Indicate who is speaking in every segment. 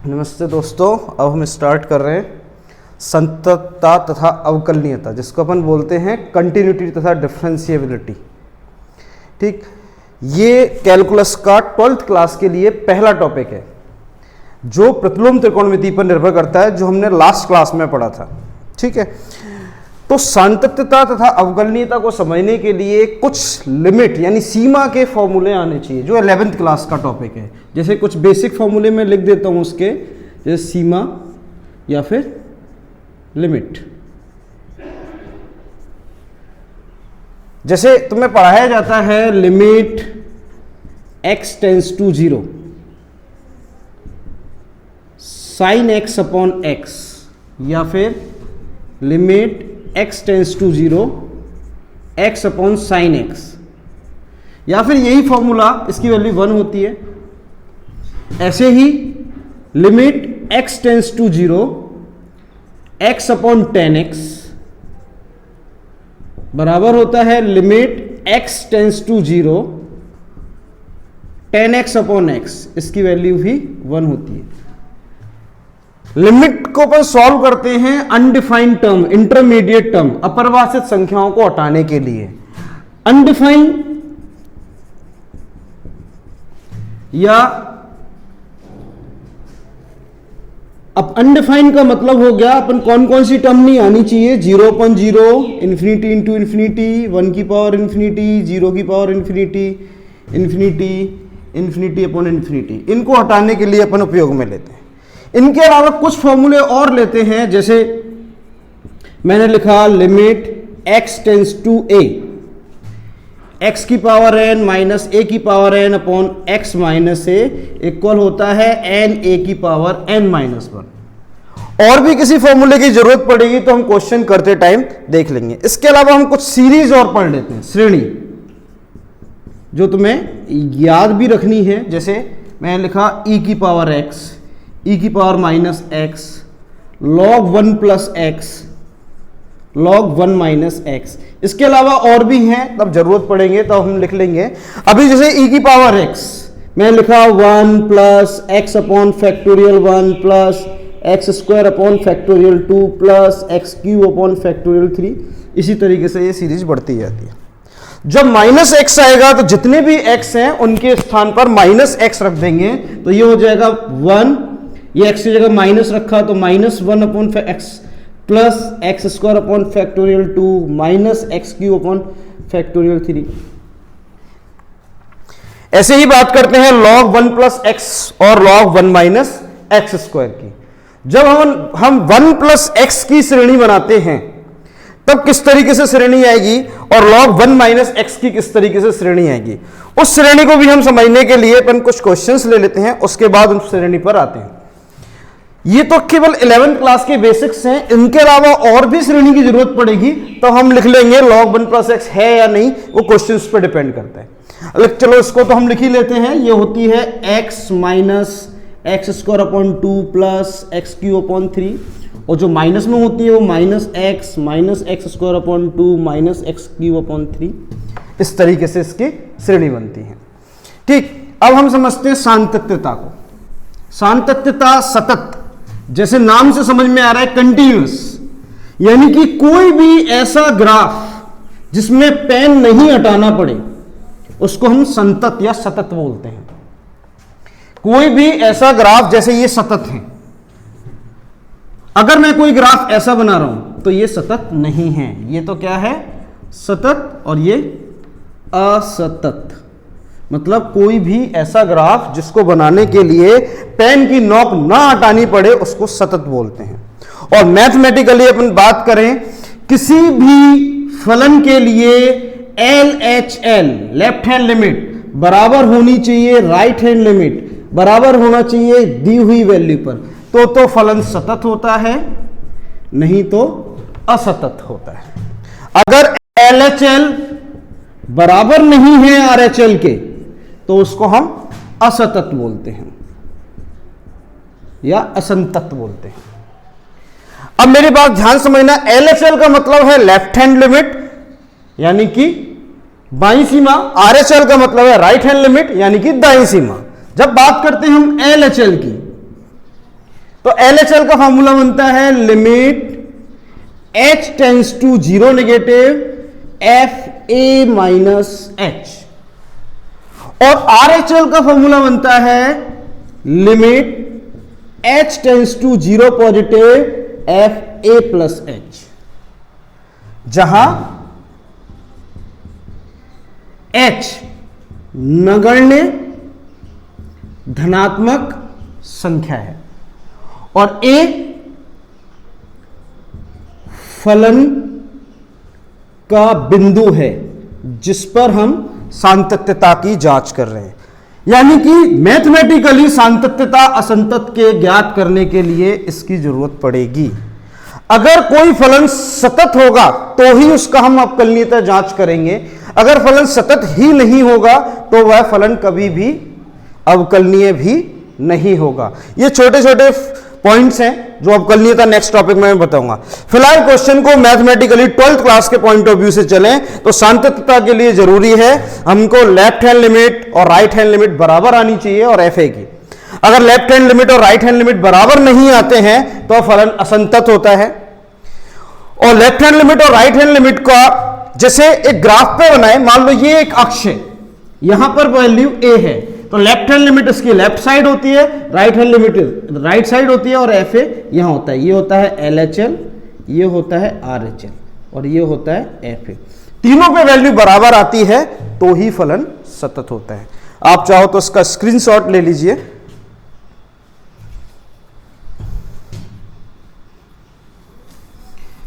Speaker 1: नमस्ते दोस्तों, अब हम स्टार्ट कर रहे हैं संततता तथा अवकलनीयता, जिसको अपन बोलते हैं कंटिन्यूटी तथा डिफरेंशिएबिलिटी। ठीक, ये कैलकुलस का 12th क्लास के लिए पहला टॉपिक है जो प्रतिलोम त्रिकोणमिति पर निर्भर करता है, जो हमने लास्ट क्लास में पढ़ा था। ठीक है, तो संततता तथा अवकलनीयता को समझने के लिए कुछ लिमिट यानी सीमा के फॉर्मूले आने चाहिए, जो 11th क्लास का टॉपिक है। जैसे कुछ बेसिक फॉर्मूले में लिख देता हूं उसके, जैसे सीमा या फिर लिमिट। जैसे तुम्हें पढ़ाया जाता है limit x tends to 0 sine x upon x, या फिर limit x tends to 0 x upon sine x, या फिर यही फॉर्मूला इसकी वैल्यू 1 होती है। ऐसे ही limit x tends to 0 x upon 10x बराबर होता है limit x tends to 0 10x upon x, इसकी वैल्यू भी 1 होती है। लिमिट को अपन सॉल्व करते हैं अनडिफाइंड टर्म, इंटरमीडिएट टर्म, अपरिभाषित संख्याओं को हटाने के लिए। अनडिफाइंड या अब अनडिफाइंड का मतलब हो गया अपन कौन कौन सी टर्म नहीं आनी चाहिए, 0/0, इन्फिनिटी इंटू इन्फिनिटी, 1 की पावर इन्फिनिटी, 0 की power infinity, infinity, infinity upon infinity, इनको हटाने के लिए अपन उपयोग में लेते हैं। इनके अलावा कुछ फॉर्मूले और लेते हैं, जैसे मैंने लिखा limit x tends to a, x की पावर n माइनस a की power n upon x minus a equal होता है n a की पावर n माइनस 1। और भी किसी फॉर्मूले की जरूरत पड़ेगी तो हम क्वेश्चन करते टाइम देख लेंगे। इसके अलावा हम कुछ सीरीज और पढ़ लेते हैं, श्रेणी, जो तुम्हें याद भी रखनी है। जैसे मैंने लिखा e की पावर x, e की power minus x, log 1 plus x, log 1 minus x। इसके अलावा और भी हैं, तब जरूरत पड़ेंगे तब हम लिख लेंगे। अभी जैसे e की पावर x मैंने लिखा 1 plus x upon factorial 1 plus x square upon factorial 2 plus x cube upon factorial 3। इसी तरीके से ये सीरीज बढ़ती जाती है। जब माइनस एक्स आएगा तो जितने भी x हैं उनके स्थान पर माइनस एक्स रख देंगे, तो ये हो जाएगा 1, ये एक्स की जगह माइनस रखा तो -1 upon x plus x square upon factorial 2 minus x cube upon factorial 3। ऐसे ही बात करते हैं log 1 प्लस एक्स और log 1 माइनस एक्स स्क्वायर की। जब हम 1 प्लस एक्स की श्रेणी बनाते हैं तब किस तरीके से श्रेणी आएगी, और log 1 माइनस एक्स की किस तरीके से श्रेणी आएगी, उस श्रेणी को भी हम समझने के लिए अपन कुछ क्वेश्चंस ले लेते हैं, उसके बाद उस श्रेणी पर आते हैं। ये तो केवल 11th क्लास के बेसिक्स हैं। इनके अलावा और भी श्रेणी की जरूरत पड़ेगी तो हम लिख लेंगे log 1 प्लस एक्स है या नहीं, वो क्वेश्चंस पर डिपेंड करता है। चलो इसको तो हम लिख ही लेते हैं। ये होती है x minus x square upon 2 plus x cube upon 3, और जो माइनस में होती है वो minus x square upon 2 minus x cube upon 3। इस तरीके से इसकी श्रेणी बनती है। ठीक, अब हम समझते हैं सातत्यता को। सातत्यता सतत, जैसे नाम से समझ में आ रहा है कंटिन्यूअस, यानी कि कोई भी ऐसा ग्राफ जिसमें पेन नहीं हटाना पड़े उसको हम संतत या सतत बोलते हैं। कोई भी ऐसा ग्राफ, जैसे ये सतत है, अगर मैं कोई ग्राफ ऐसा बना रहा हूं तो ये सतत नहीं है। ये तो क्या है, सतत, और ये असतत। मतलब कोई भी ऐसा ग्राफ जिसको बनाने के लिए पेन की नोक ना हटानी पड़े उसको सतत बोलते हैं। और मैथमेटिकली अपन बात करें, किसी भी फलन के लिए LHL लेफ्ट हैंड लिमिट बराबर होनी चाहिए राइट हैंड लिमिट, बराबर होना चाहिए दी हुई वैल्यू पर, तो फलन सतत होता है, नहीं तो असतत होता है। अगर LHL बराबर नहीं है RHL के तो उसको हम असतत बोलते हैं या असंतत बोलते हैं। अब मेरी बात ध्यान समझना, LHL का मतलब है लेफ्ट हैंड लिमिट यानी कि बाईं सीमा, RHL का मतलब है राइट हैंड लिमिट यानी कि दाईं सीमा। जब बात करते हैं हम LHL की, तो LHL का फॉर्मूला बनता है limit H tends to zero negative FA minus H, और RHL का फॉर्मूला बनता है limit H tends to zero positive FA plus H, जहां H नगण्य धनात्मक संख्या है और A फलन का बिंदु है जिस पर हम सातत्यता की जांच कर रहे हैं। यानी कि मैथमेटिकली सातत्यता असंतत के ज्ञात करने के लिए इसकी जरूरत पड़ेगी। अगर कोई फलन सतत होगा तो ही उसका हम अवकलनीयता जांच करेंगे, अगर फलन सतत ही नहीं होगा तो वह फलन कभी भी अवकलनीय भी नहीं होगा। ये छोटे छोटे पॉइंट्स हैं जो अवकलनीयता नेक्स्ट टॉपिक में मैं बताऊंगा। फिलहाल क्वेश्चन को मैथमेटिकली 12th क्लास के पॉइंट ऑफ व्यू से चलें तो सातत्यता के लिए जरूरी है हमको लेफ्ट हैंड लिमिट और राइट हैंड लिमिट बराबर आनी चाहिए और FA की। अगर लेफ्ट हैंड लिमिट और राइट हैंड लिमिट बराबर नहीं आते हैं तो फलन असंतत होता है। और लेफ्ट हैंड लिमिट और राइट हैंड लिमिट का जैसे एक ग्राफ पे बनाए, मान लो ये एक अक्ष है, यहां पर वैल्यू A है तो लेफ्ट हैंड लिमिट इसकी लेफ्ट साइड होती है, right hand limit right side होती है और FA यहां होता है। ये होता है LHL, ये होता है RHL और ये होता है FA। तीनों पे वैल्यू बराबर आती है तो ही फलन सतत होता है। आप चाहो तो इसका स्क्रीनशॉट ले लीजिए।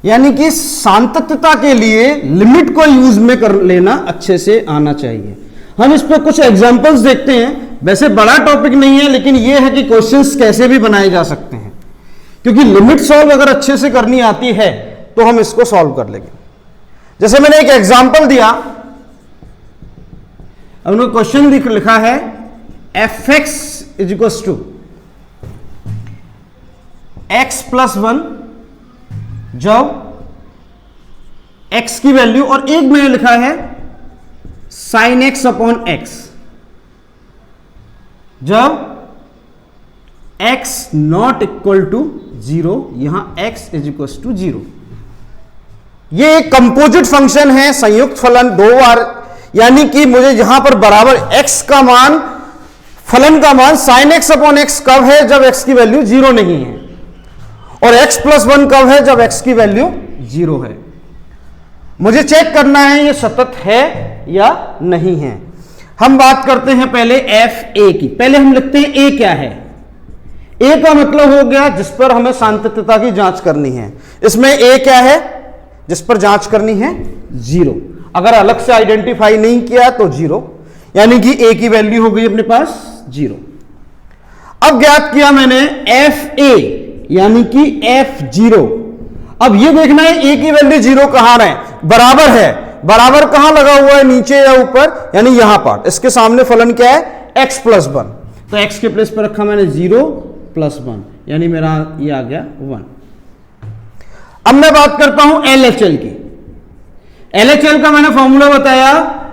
Speaker 1: यानी कि सातत्यता के लिए लिमिट को यूज में कर लेना अच्छे से आना चाहिए। हम इस पर कुछ एग्जांपल्स देखते हैं। वैसे बड़ा टॉपिक नहीं है लेकिन यह है कि क्वेश्चंस कैसे भी बनाए जा सकते हैं, क्योंकि लिमिट सॉल्व अगर अच्छे से करनी आती है तो हम इसको सॉल्व कर लेंगे। जैसे मैंने एक एग्जांपल दिया, हमने क्वेश्चन लिखा है fx is equal to x plus 1 जब x की वैल्यू, और एक मैंने लिखा है साइन x अपॉन x जब x नॉट इक्वल टू 0, यहां x इज इक्वल टू 0। ये एक कंपोजिट फंक्शन है, संयुक्त फलन दो बार, यानी कि मुझे यहां पर बराबर x का मान, फलन का मान साइन x अपॉन x कब है, जब x की वैल्यू 0 नहीं है, और x प्लस 1 कब है, जब x की वैल्यू 0 है। मुझे चेक करना है ये सतत है या नहीं है। हम बात करते हैं पहले FA की। पहले हम लिखते हैं A क्या है। A का मतलब हो गया जिस पर हमें सातत्यता की जांच करनी है। इसमें A क्या है जिस पर जांच करनी है, 0। अगर अलग से आइडेंटिफाई नहीं किया तो 0, यानी कि A की वैल्यू हो गई अपने पास 0। अब ज्ञात किया मैंने FA यानी कि F0। अब ये देखना है A की वैल्यू 0 कहां है, बराबर है। बराबर कहां लगा हुआ है, नीचे या ऊपर, यानी यहां पर। इसके सामने फलन क्या है, x प्लस 1, तो x के प्लेस पर रखा मैंने 0 प्लस 1, यानी मेरा ये आ गया 1। अब मैं बात करता हूं LHL की। LHL का मैंने फॉर्मूला बताया,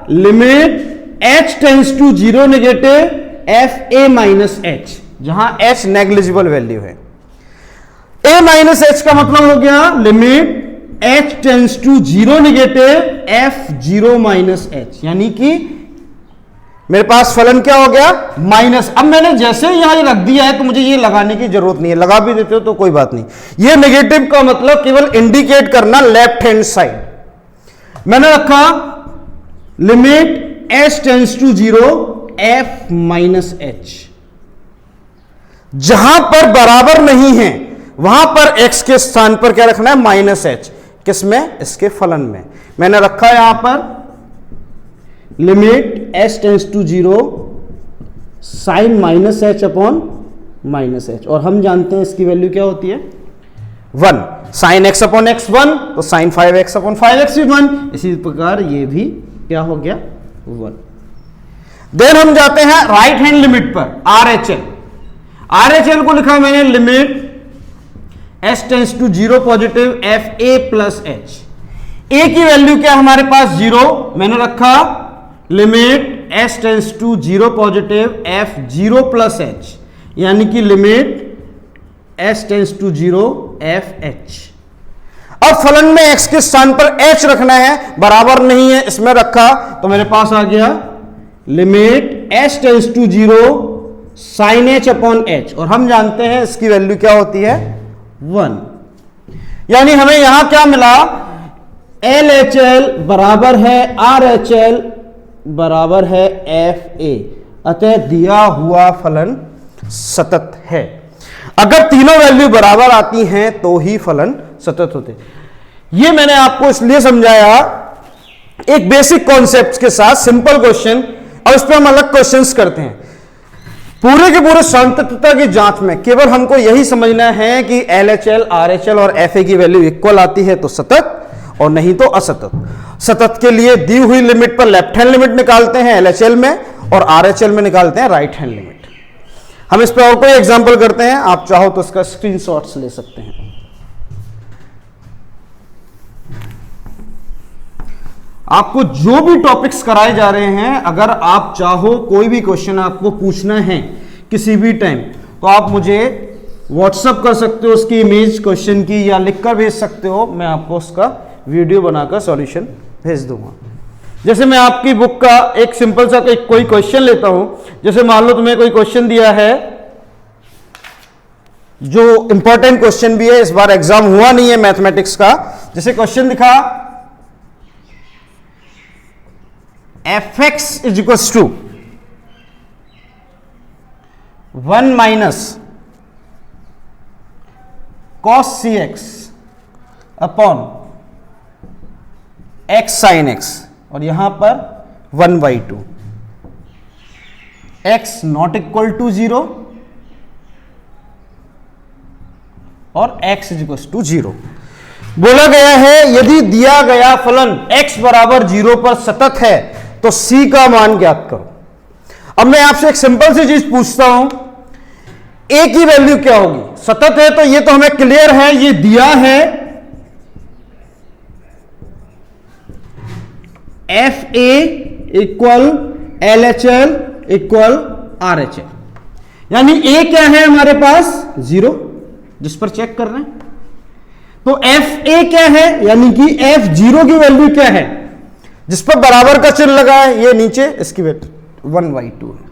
Speaker 1: limit h tends to 0 negative FA minus H, जहां h नेग्लिजिबल वैल्यू है। A माइनस H का मतलब हो गया limit h tends to 0 negative F0 minus H, यानी कि मेरे पास फलन क्या हो गया, माइनस। अब मैंने जैसे ही यहां रख दिया है तो मुझे ये लगाने की जरूरत नहीं है, लगा भी देते हो तो कोई बात नहीं। ये नेगेटिव का मतलब केवल इंडिकेट करना लेफ्ट हैंड साइड। मैंने रखा limit h tends to 0 F minus H, जहां पर बराबर नहीं है वहां पर x के स्थान पर क्या रखना है, माइनस H। किसमें, इसके फलन में। मैंने रखा यहां पर limit h tends to 0 sine minus H upon minus H, और हम जानते हैं इसकी वैल्यू क्या होती है, 1। साइन x अपॉन x 1, तो साइन 5x अपॉन 5x भी 1। इसी प्रकार ये भी क्या हो गया, 1। देन हम जाते हैं राइट हैंड लिमिट पर, RHL। RHL को लिखा मैंने limit h tends to 0 positive FA plus H। A की वैल्यू क्या हमारे पास, 0। मैंने रखा limit h tends to 0 positive F0 plus H, यानी कि limit s tends to 0 F H. अब फलन में x के स्थान पर h रखना है, बराबर नहीं है इसमें रखा, तो मेरे पास आ गया limit s tends to 0 sine h upon h, और हम जानते हैं इसकी वैल्यू क्या होती है 1। यानी हमें यहां क्या मिला, LHL बराबर है RHL बराबर है FA, अतः दिया हुआ फलन सतत है। अगर तीनों वैल्यू बराबर आती हैं तो ही फलन सतत होते। ये मैंने आपको इसलिए समझाया एक बेसिक कॉन्सेप्ट के साथ, सिंपल क्वेश्चन, और इस पर हम अलग क्वेश्चंस करते हैं। पूरे के पूरे संततता की जांच में केवल हमको यही समझना है कि LHL, RHL और FA की वैल्यू इक्वल आती है तो सतत, और नहीं तो असतत। सतत के लिए दी हुई लिमिट पर लेफ्ट हैंड लिमिट निकालते हैं LHL में, और RHL में निकालते हैं राइट हैंड लिमिट। हम इस पर और कोई एग्जांपल करते हैं, आप चाहो तो इसका स्क्रीनशॉट्स ले सकते हैं। आपको जो भी टॉपिक्स कराए जा रहे हैं, अगर आप चाहो कोई भी क्वेश्चन आपको पूछना है किसी भी टाइम, तो आप मुझे व्हाट्सएप कर सकते हो उसकी इमेज क्वेश्चन की, या लिखकर भेज सकते हो, मैं आपको उसका वीडियो बनाकर सॉल्यूशन भेज दूंगा। जैसे मैं आपकी बुक का एक सिंपल सा कोई क्वेश्चन लेता हूं, जैसे मान लो तुम्हें कोई क्वेश्चन दिया है जो इंपॉर्टेंट क्वेश्चन भी है, इस बार एग्जाम हुआ नहीं है मैथमेटिक्स का। जैसे क्वेश्चन दिखा fx is equals to 1 minus cos cx upon x sin x, और यहां पर 1/2, x नॉट इक्वल टू 0 और x इज इक्वल टू 0। बोला गया है यदि दिया गया फलन x बराबर 0 पर सतत है तो c का मान ज्ञात करो। अब मैं आपसे एक सिंपल सी चीज पूछता हूं, a की वैल्यू क्या होगी? सतत है तो ये तो हमें क्लियर है, ये दिया है FA equal LHL equal RHL, यानी A क्या है हमारे पास 0, जिस पर चेक कर रहे हैं। तो FA क्या है, यानी कि F0 की वैल्यू क्या है, जिस पर बराबर का चिन्ह लगा है, ये नीचे इसकी वैल्यू 1/2 है।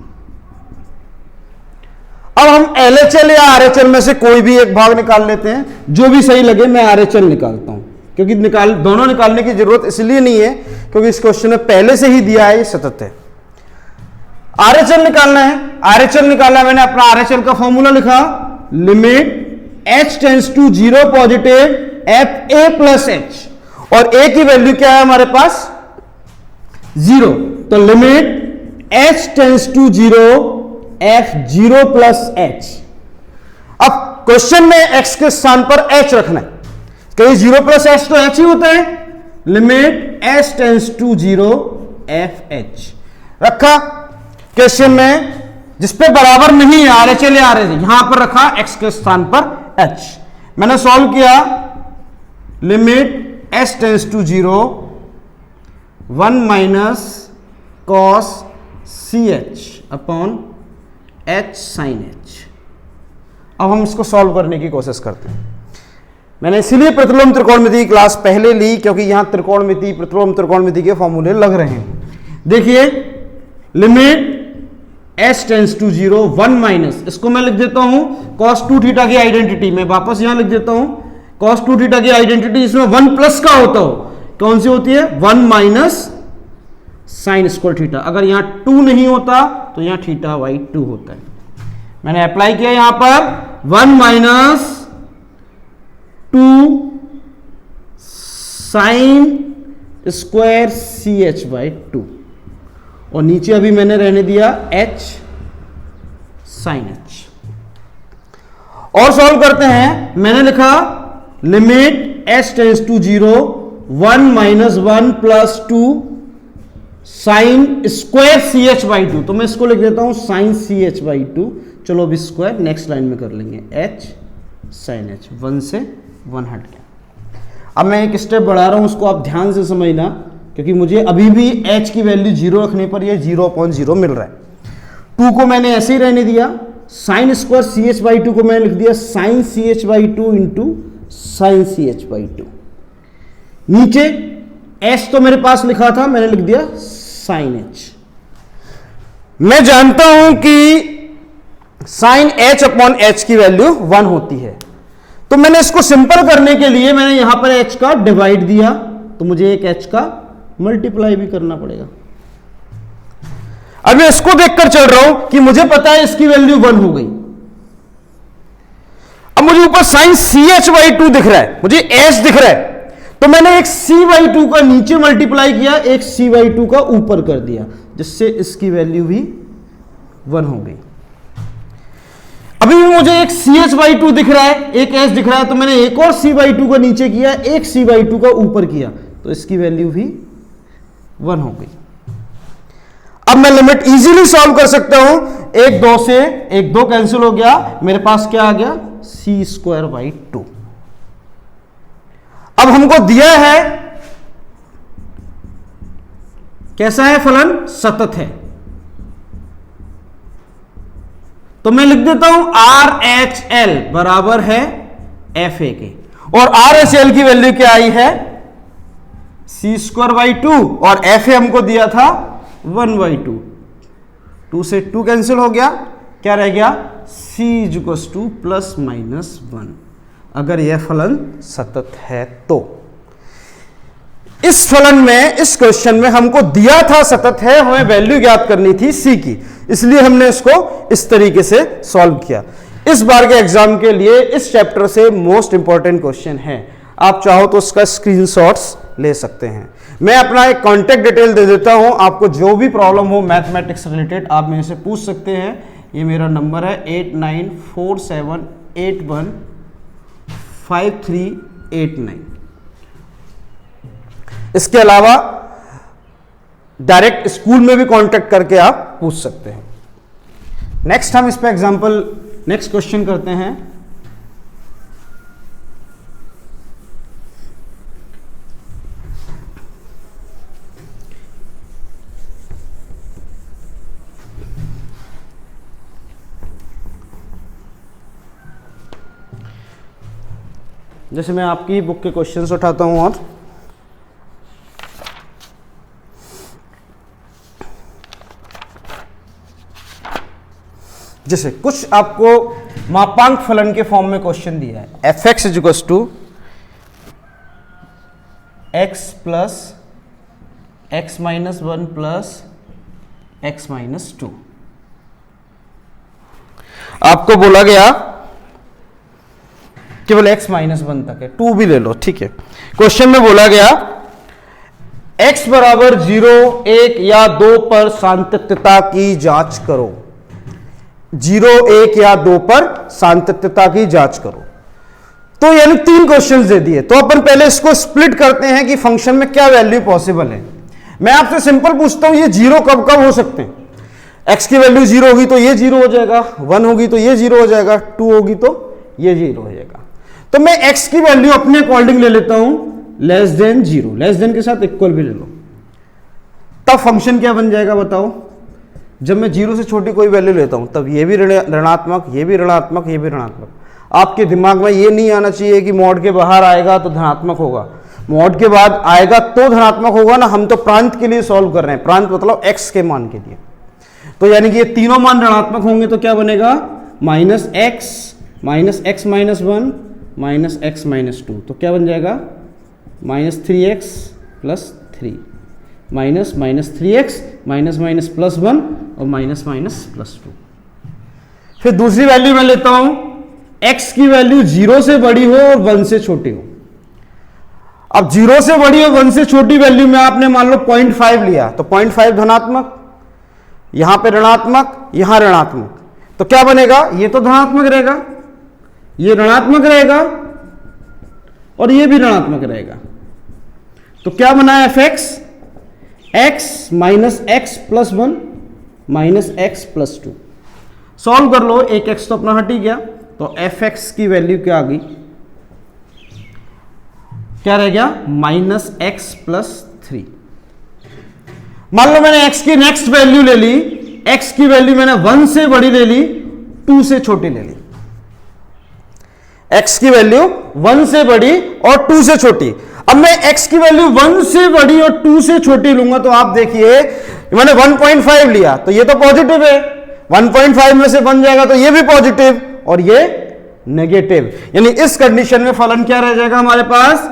Speaker 1: अब हम LHL या RHL में से कोई भी एक भाग निकाल लेते हैं, जो भी सही लगे। मैं RHL निकालता हूं, क्योंकि दोनों निकालने की जरूरत इसलिए नहीं है क्योंकि इस क्वेश्चन में पहले से ही दिया है ये सतत है। RHL निकालना है, RHL निकालना, मैंने अपना RHL का फॉर्मूला लिखा, limit h tends to 0 positive FA plus h, और A की वैल्यू क्या है हमारे पास 0, तो limit h tends to 0 F0 plus h। अब क्वेश्चन में x के स्थान पर h रखना है, कहीं 0 प्लस h तो h ही होता है। Limit h tends to 0 FH रखा क्वेश्चन में, जिसपे बराबर नहीं है RHL या RHL, यहां पर रखा x के स्थान पर h। मैंने सॉल्व किया, limit h tends to 0 1 minus cos CH upon h sin h। अब हम इसको सॉल्व करने की कोशिश करते हैं। मैंने इसीलिए प्रतिलोम त्रिकोणमिति की क्लास पहले ली, क्योंकि यहां त्रिकोणमिति, प्रतिलोम त्रिकोणमिति के फॉर्मूले लग रहे हैं। देखिए, limit h tends to 0 1 minus, इसको मैं लिख देता हूं cos 2 थीटा की आइडेंटिटी, मैं वापस यहां लिख देता हूं cos 2 थीटा की आइडेंटिटी, इसमें 1 प्लस का होता हो, कौन सी होती है 1 माइनस साइन स्क्वायर थीटा। अगर यहां 2 नहीं होता तो यहां थीटा बाई 2 होता है। मैंने अप्लाई किया यहां पर 1 minus 2 sine square CH by 2, और नीचे अभी मैंने रहने दिया h साइन h। और सॉल्व करते हैं, मैंने लिखा limit h tends to 0 1 minus 1 plus 2 sine square CH by 2, तो मैं इसको लिख देता हूं साइन CH बाई 2। चलो अभी स्क्वायर नेक्स्ट लाइन में कर लेंगे, h साइन h, 1 से 1 हट गया। अब मैं एक स्टेप बढ़ा रहा हूं, उसको आप ध्यान से समझना, क्योंकि मुझे अभी भी h की वैल्यू 0 रखने पर ये 0/0 मिल रहा है। 2 को मैंने ऐसे ही रहने दिया, sine square C H by two को मैंने लिख दिया sine C H by two into sine C H by two. नीचे एच तो मेरे पास लिखा था, मैंने लिख दिया साइन एच। मैं जानता हूं कि साइन एच अपॉन एच की वैल्यू 1 होती है, तो मैंने इसको सिंपल करने के लिए मैंने यहां पर एच का डिवाइड दिया, तो मुझे एक एच का मल्टीप्लाई भी करना पड़ेगा। अब मैं इसको देखकर चल रहा हूं कि मुझे पता है इसकी वैल्यू 1 हो गई। अब मुझे ऊपर sine C H by two दिख रहा है, मुझे एच दिख रहा है, तो मैंने एक सी बाई टू का नीचे मल्टीप्लाई किया, एक सी बाई टू का ऊपर कर दिया, जिससे इसकी वैल्यू भी 1 हो गई। अभी भी मुझे एक सी एच बाई टू दिख रहा है, एक एच दिख रहा है, तो मैंने एक और सी बाई टू का नीचे किया, एक सी बाई टू का ऊपर किया, तो इसकी वैल्यू भी 1 हो गई। अब मैं लिमिट इजीली सॉल्व कर सकता हूं, 1 2 से 1 2 कैंसिल हो गया, मेरे पास क्या आ गया सी स्क्वायर बाई 2। अब हमको दिया है कैसा है फलन, सतत है, तो मैं लिख देता हूं आर एच एल बराबर है एफ ए के, और आर एच एल की वैल्यू क्या आई है सी स्क्वायर बाई 2, और एफ ए हमको दिया था 1 बाई 2, 2 से 2 कैंसिल हो गया, क्या रह गया c equals two plus minus 1, अगर यह फलन सतत है तो। इस फलन में, इस क्वेश्चन में हमको दिया था सतत है, हमें वैल्यू ज्ञात करनी थी c की, इसलिए हमने इसको इस तरीके से सॉल्व किया। इस बार के एग्जाम के लिए इस चैप्टर से मोस्ट इंपॉर्टेंट क्वेश्चन है, आप चाहो तो उसका स्क्रीनशॉट्स ले सकते हैं। मैं अपना एक कॉन्टेक्ट डिटेल दे देता हूं, आपको जो भी प्रॉब्लम हो मैथमेटिक्स रिलेटेड आप मेरे से पूछ सकते हैं। ये मेरा नंबर है 8947815389। इसके अलावा डायरेक्ट स्कूल में भी कांटेक्ट करके आप पूछ सकते हैं। नेक्स्ट हम इस पे एग्जांपल, नेक्स्ट क्वेश्चन करते हैं। जैसे मैं आपकी बुक के क्वेश्चंस उठाता हूं, और जैसे कुछ आपको मापांक फलन के फॉर्म में क्वेश्चन दिया है, F X equals to X plus X minus 1 plus X minus 2। आपको बोला गया केवल x माइनस 1 तक है, 2 भी ले लो, ठीक है। क्वेश्चन में बोला गया x बराबर 0, 1 या 2 पर सातत्यता की जांच करो। 0, 1 या 2 पर सातत्यता की जांच करो, तो यानी 3 क्वेश्चंस दे दिए। तो अपन पहले इसको स्प्लिट करते हैं कि फंक्शन में क्या वैल्यू पॉसिबल है। मैं आपसे सिंपल पूछता हूं, ये 0 कब कब हो सकते हैं? x की वैल्यू 0 होगी तो ये 0 हो जाएगा, 1 होगी तो ये 0 हो जाएगा, 2 होगी तो ये 0 हो जाएगा। तो मैं x की वैल्यू अपने अकॉर्डिंग ले लेता हूं लेस देन 0, लेस देन के साथ इक्वल भी ले लो, तब फंक्शन क्या बन जाएगा बताओ। जब मैं 0 से छोटी कोई वैल्यू लेता हूं तब ये भी ऋणात्मक, ये भी ऋणात्मक, ये भी ऋणात्मक। आपके दिमाग में ये नहीं आना चाहिए कि मॉड के बाहर आएगा तो धनात्मक होगा, मॉड के बाद आएगा तो धनात्मक होगा ना। हम तो प्रांत के लिए सॉल्व कर रहे हैं, प्रांत मतलब x के मान के लिए। तो यानी कि ये तीनों मान ऋणात्मक होंगे तो क्या बनेगा minus x minus 1 minus x minus 2, तो क्या बन जाएगा minus 3x plus 3 minus minus 3x minus minus plus 1 और माइनस माइनस प्लस 2। फिर दूसरी वैल्यू मैं लेता हूं, x की वैल्यू 0 से बड़ी हो और 1 से छोटी हो। अब 0 से बड़ी और 1 से छोटी वैल्यू में आपने मान लो 0.5 लिया, तो 0.5 धनात्मक, यहां पे ऋणात्मक, यहां ऋणात्मक, तो क्या बनेगा ये तो धनात्मक रहेगा, ये ऋणात्मक रहेगा और ये भी ऋणात्मक रहेगा। तो क्या बना है F x, x minus x plus 1 minus x plus 2। Solve कर लो, एक एक्स तो अपना हट ही गया, तो एफ एक्स की वैल्यू क्या आ गई, क्या रह गया माइनस एक्स प्लस 3। मान लो मैंने x की नेक्स्ट वैल्यू ले ली, x की वैल्यू मैंने 1 से बड़ी ले ली, 2 से छोटी ले ली, x की वैल्यू 1 से बड़ी और 2 से छोटी। अब मैं x की वैल्यू 1 से बड़ी और 2 से छोटी लूंगा तो आप देखिए मैंने 1.5 लिया तो ये तो पॉजिटिव है, 1.5 में से 1 जाएगा तो ये भी पॉजिटिव और ये नेगेटिव, यानी इस कंडीशन में फलन क्या रह जाएगा हमारे पास,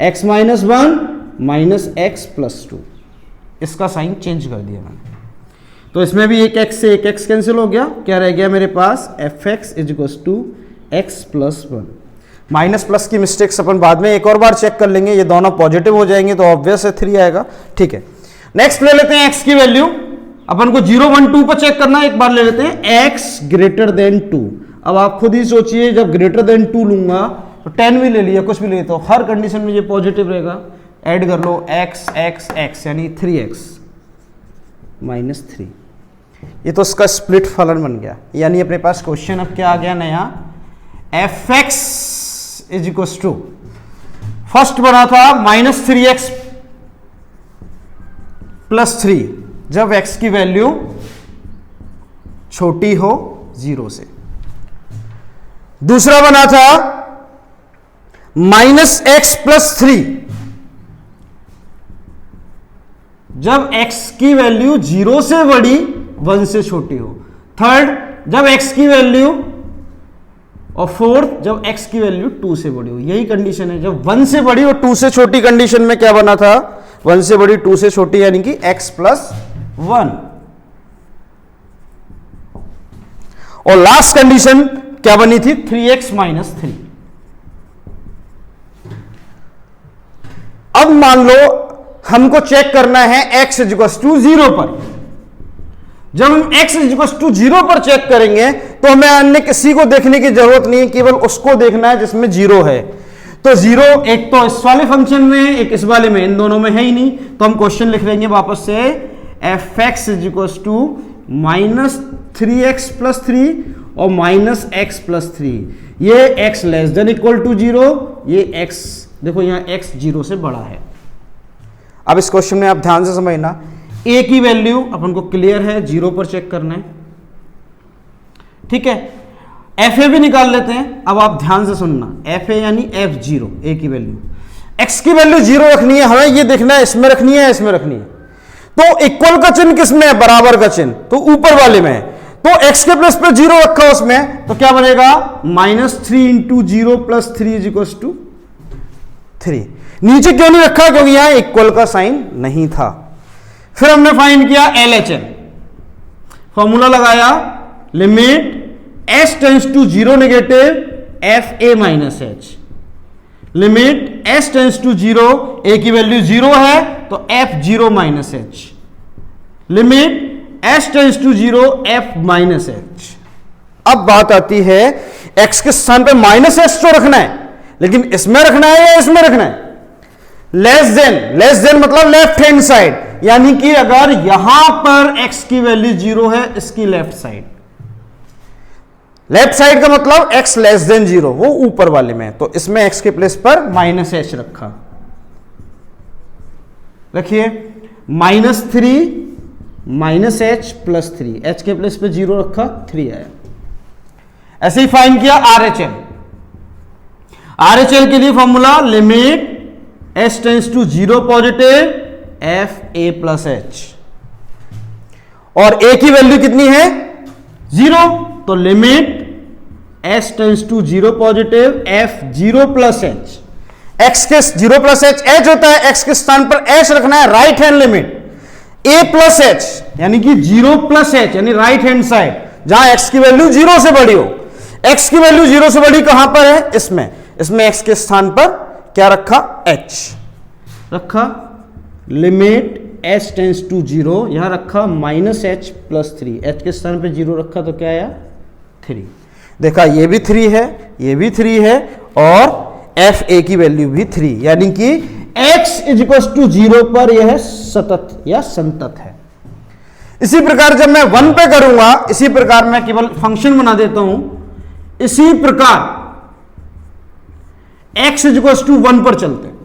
Speaker 1: x minus 1 minus x plus 2। इसका साइन चेंज कर दिया मैंने, तो इसमें भी एक x से एक x कैंसिल हो गया, क्या रह गया मेरे पास, fx is equal to x plus 1। Minus plus की मिस्टेक्स अपन बाद में एक और बार चेक कर लेंगे, ये दोनों पॉजिटिव हो जाएंगे तो ऑब्वियस है 3 आएगा। ठीक है, नेक्स्ट ले लेते हैं x की वैल्यू, अपन को 0 1 2 पर चेक करना है, एक बार ले लेते हैं x ग्रेटर देन 2। अब आप खुद ही सोचिए, जब ग्रेटर देन 2 लूंगा तो 10 भी ले लिया, कुछ भी ले तो हर कंडीशन में ये पॉजिटिव रहेगा। ऐड कर लो x यानी 3x माइनस 3, ये तो इसका स्प्लिट फलन बन गया, यानी अपने पास क्वेश्चन अब क्या आ गया नया, fx is equal to, first बना था माइनस 3x प्लस 3 जब x की वैल्यू छोटी हो 0 से, दूसरा बना था माइनस x प्लस 3 जब x की वैल्यू 0 से बड़ी 1 से छोटी हो, थर्ड जब x की वैल्यू, और फोर्थ जब x की वैल्यू 2 से बड़ी हो। यही कंडीशन है, जब 1 से बड़ी और 2 से छोटी कंडीशन में क्या बना था, 1 से बड़ी 2 से छोटी यानी कि x प्लस 1, और लास्ट कंडीशन क्या बनी थी, 3x माइनस 3। अब मान लो हमको चेक करना है x इज इक्वल टू 0 पर, जब हम x इज इक्वल टू 0 पर चेक करेंगे तो हमें अन्य किसी को देखने की जरूरत नहीं है, केवल उसको देखना है जिसमें 0 है। तो 0 एक तो इस वाले फंक्शन में, एक इस वाले में, इन दोनों में है ही नहीं, तो हम क्वेश्चन लिख लेंगे वापस से, fx is equal to minus 3x plus 3 और माइनस x प्लस 3, ये x less than equal to 0, ये x देखो यहां x 0 से बड़ा है। अब इस क्वेश्चन में आप ध्यान से समझना, a की वैल्यू अपन को क्लियर है 0 पर चेक करना है, ठीक है, fa भी निकाल लेते हैं। अब आप ध्यान से सुनना, fa यानी f0, a की वैल्यू, x की वैल्यू 0 रखनी है, हमें ये देखना है इसमें रखनी है इसमें रखनी है, तो इक्वल का चिन्ह किसमें है, बराबर का चिन्ह तो ऊपर वाले में है, तो x के प्लस पे 0 रखा उसमें तो क्या बनेगा, minus 3 into 0 plus 3 is equal to 3। नीचे क्यों नहीं रखा, क्योंकि यहां इक्वल का साइन नहीं था। फिर हमने फाइंड किया LHN, फॉर्मूला लगाया, limit s tends to 0 negative fa minus h, limit s tends to 0, a की वैल्यू 0 है तो f0 minus h, limit s tends to 0 f minus h। अब बात आती है x के स्थान पे माइनस h तो रखना है, लेकिन इसमें रखना है या इसमें रखना है, लेस देन मतलब लेफ्ट हैंड साइड, यानी कि अगर यहां पर x की वैल्यू 0 है, इसकी लेफ्ट साइड का मतलब x लेस देन 0, वो ऊपर वाले में, तो इसमें x के प्लेस पर माइनस h रखा, रखिए minus 3 minus h plus 3, h के प्लेस पे 0 रखा 3 आया। ऐसे ही फाइंड किया RHL के लिए formula, limit s tends to 0 positive fa plus h, और a की वैल्यू कितनी है 0, तो limit s tends to 0 positive f0 plus h, x के 0 प्लस h होता है, x के स्थान पर h रखना है, right hand limit a plus h यानी कि 0 प्लस h यानी राइट हैंड साइड, जहां x की वैल्यू 0 से बड़ी हो, x की वैल्यू 0 से बड़ी कहां पर है, इसमें x के स्थान पर क्या रखा, h रखा, लिमिट s टेंड्स टू 0, यहां रखा माइनस h प्लस 3, h के स्थान पे 0 रखा तो क्या आया 3, देखा ये भी 3 है ये भी 3 है और fa की वैल्यू भी 3, यानी कि x इज इक्वल टू 0 पर यह सतत या संतत है। इसी प्रकार जब मैं 1 पे करूंगा, इसी प्रकार मैं केवल फंक्शन बना देता हूं, इसी प्रकार x इज इक्वल टू 1 पर चलते हैं।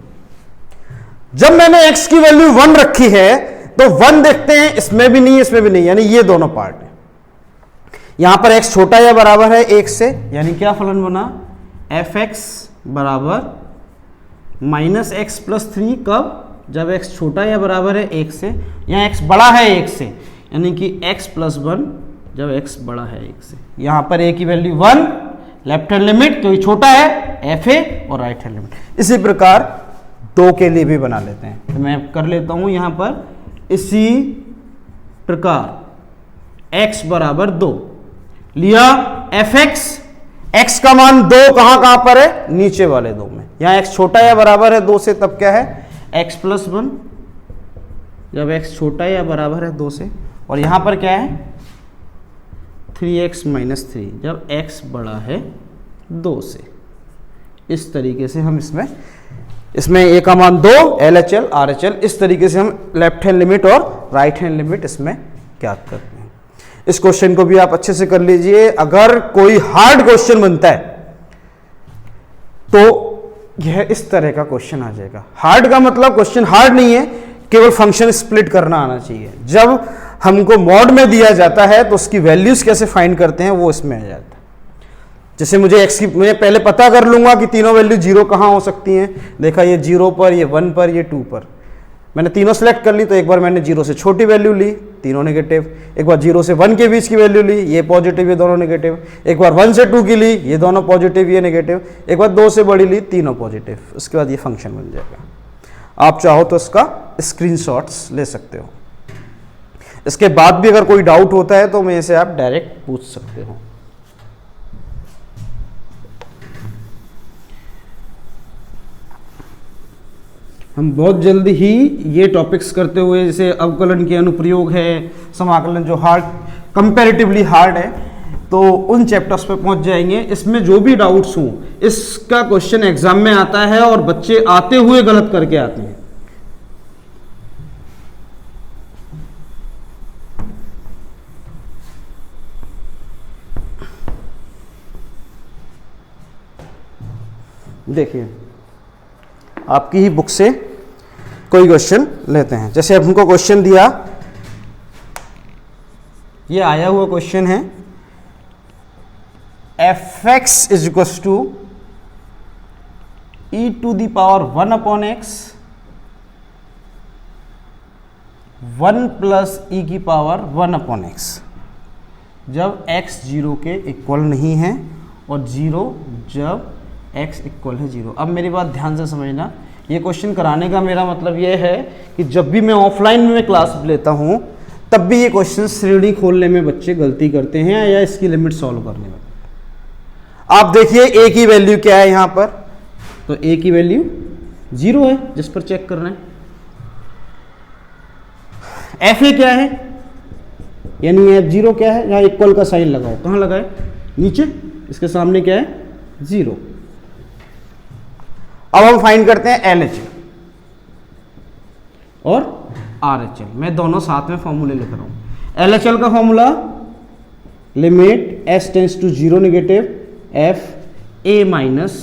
Speaker 1: जब मैंने x की वैल्यू 1 रखी है तो 1 देखते हैं, इसमें भी नहीं इसमें भी नहीं, यानी ये दोनों पार्ट है, यहां पर x छोटा या बराबर है 1 से, यानी क्या फलन बना, fx बराबर माइनस एक्स प्लस 3, कब, जब x छोटा या बराबर है 1 से, यहाँ x बड़ा है 1 से, यानी कि x प्लस 1 जब x बड़ा है 1 से। यहाँ पर a की वैल्यू 1, लेफ्ट हैंड लिमिट क्योंकि छोटा है fa, और राइट हैंड लिमिट। इसी प्रकार 2 के लिए भी बना लेते हैं, तो मैं कर लेता हूं यहां पर इसी प्रकार x बराबर 2 लिया, fx, x का मान 2 कहां पर है, नीचे वाले 2 में। यहां x छोटा या बराबर है 2 से, तब क्या है, x प्लस 1 जब x छोटा या बराबर है 2 से, और यहां पर क्या है 3x माइनस 3 जब x बड़ा है 2 से। इस तरीके से हम इसमें a का मान 2, LHL RHL, इस तरीके से हम लेफ्ट हैंड लिमिट और राइट हैंड लिमिट इसमें ज्ञात करते हैं। इस क्वेश्चन को भी आप अच्छे से कर लीजिए। अगर कोई हार्ड क्वेश्चन बनता है तो यह इस तरह का क्वेश्चन आ जाएगा। हार्ड का मतलब क्वेश्चन हार्ड नहीं है, केवल फंक्शन स्प्लिट करना आना चाहिए। जब हमको मॉड में दिया जाता है तो उसकी वैल्यूज कैसे फाइंड करते हैं वो इसमें आ जाता है। जैसे मुझे पहले पता कर लूंगा कि तीनों वैल्यू 0 कहां हो सकती हैं। देखा, ये 0 पर, ये 1 पर, ये 2 पर, मैंने तीनों सेलेक्ट कर ली। तो एक बार मैंने 0 से छोटी वैल्यू ली, तीनों नेगेटिव। एक बार 0 से 1 के बीच की वैल्यू ली, ये पॉजिटिव, ये दोनों नेगेटिव। एक बार 1 से 2 की ली, ये दोनों पॉजिटिव, ये नेगेटिव। एक बार 2 से बड़ी ली, तीनों पॉजिटिव। उसके बाद ये फंक्शन बन जाएगा। आप चाहो तो इसका स्क्रीनशॉट्स ले सकते हो। इसके बाद भी अगर कोई डाउट होता है तो मेरे से आप डायरेक्ट पूछ सकते हो। हम बहुत जल्दी ही ये टॉपिक्स करते हुए, जैसे अवकलन के अनुप्रयोग है, समाकलन जो हार्ड, कंपैरेटिवली हार्ड है, तो उन चैप्टर्स पे पहुंच जाएंगे। इसमें जो भी डाउट्स हों, इसका क्वेश्चन एग्जाम में आता है और बच्चे आते हुए गलत करके आते हैं। देखिए, आपकी ही बुक से कोई क्वेश्चन लेते हैं। जैसे अब हमको क्वेश्चन दिया, ये आया हुआ क्वेश्चन है, fx is equal to e to the power 1 upon x 1 plus e की पावर 1 अपॉन x, जब x 0 के इक्वल नहीं है और 0 जब x इक्वल है 0। अब मेरी बात ध्यान से समझना, ये क्वेश्चन कराने का मेरा मतलब ये है कि जब भी मैं ऑफलाइन में क्लास लेता हूँ तब भी ये क्वेश्चन श्रेणी खोलने में बच्चे गलती करते हैं या इसकी लिमिट सॉल्व करने में। आप देखिए a की वैल्यू क्या है यहाँ पर, तो a की वैल्यू 0 है जिस पर चेक करना है। fa क्या है, यानी f0 क्या है, यहाँ इक्वल का साइन लगाओ, कहाँ लगाए, नीचे, इसके सामने क्या है 0। अब हम फाइंड करते हैं LHL और RHL। मैं दोनों साथ में फॉर्मूले लिख रहा हूं। LHL का formula limit s tends to 0 negative f a minus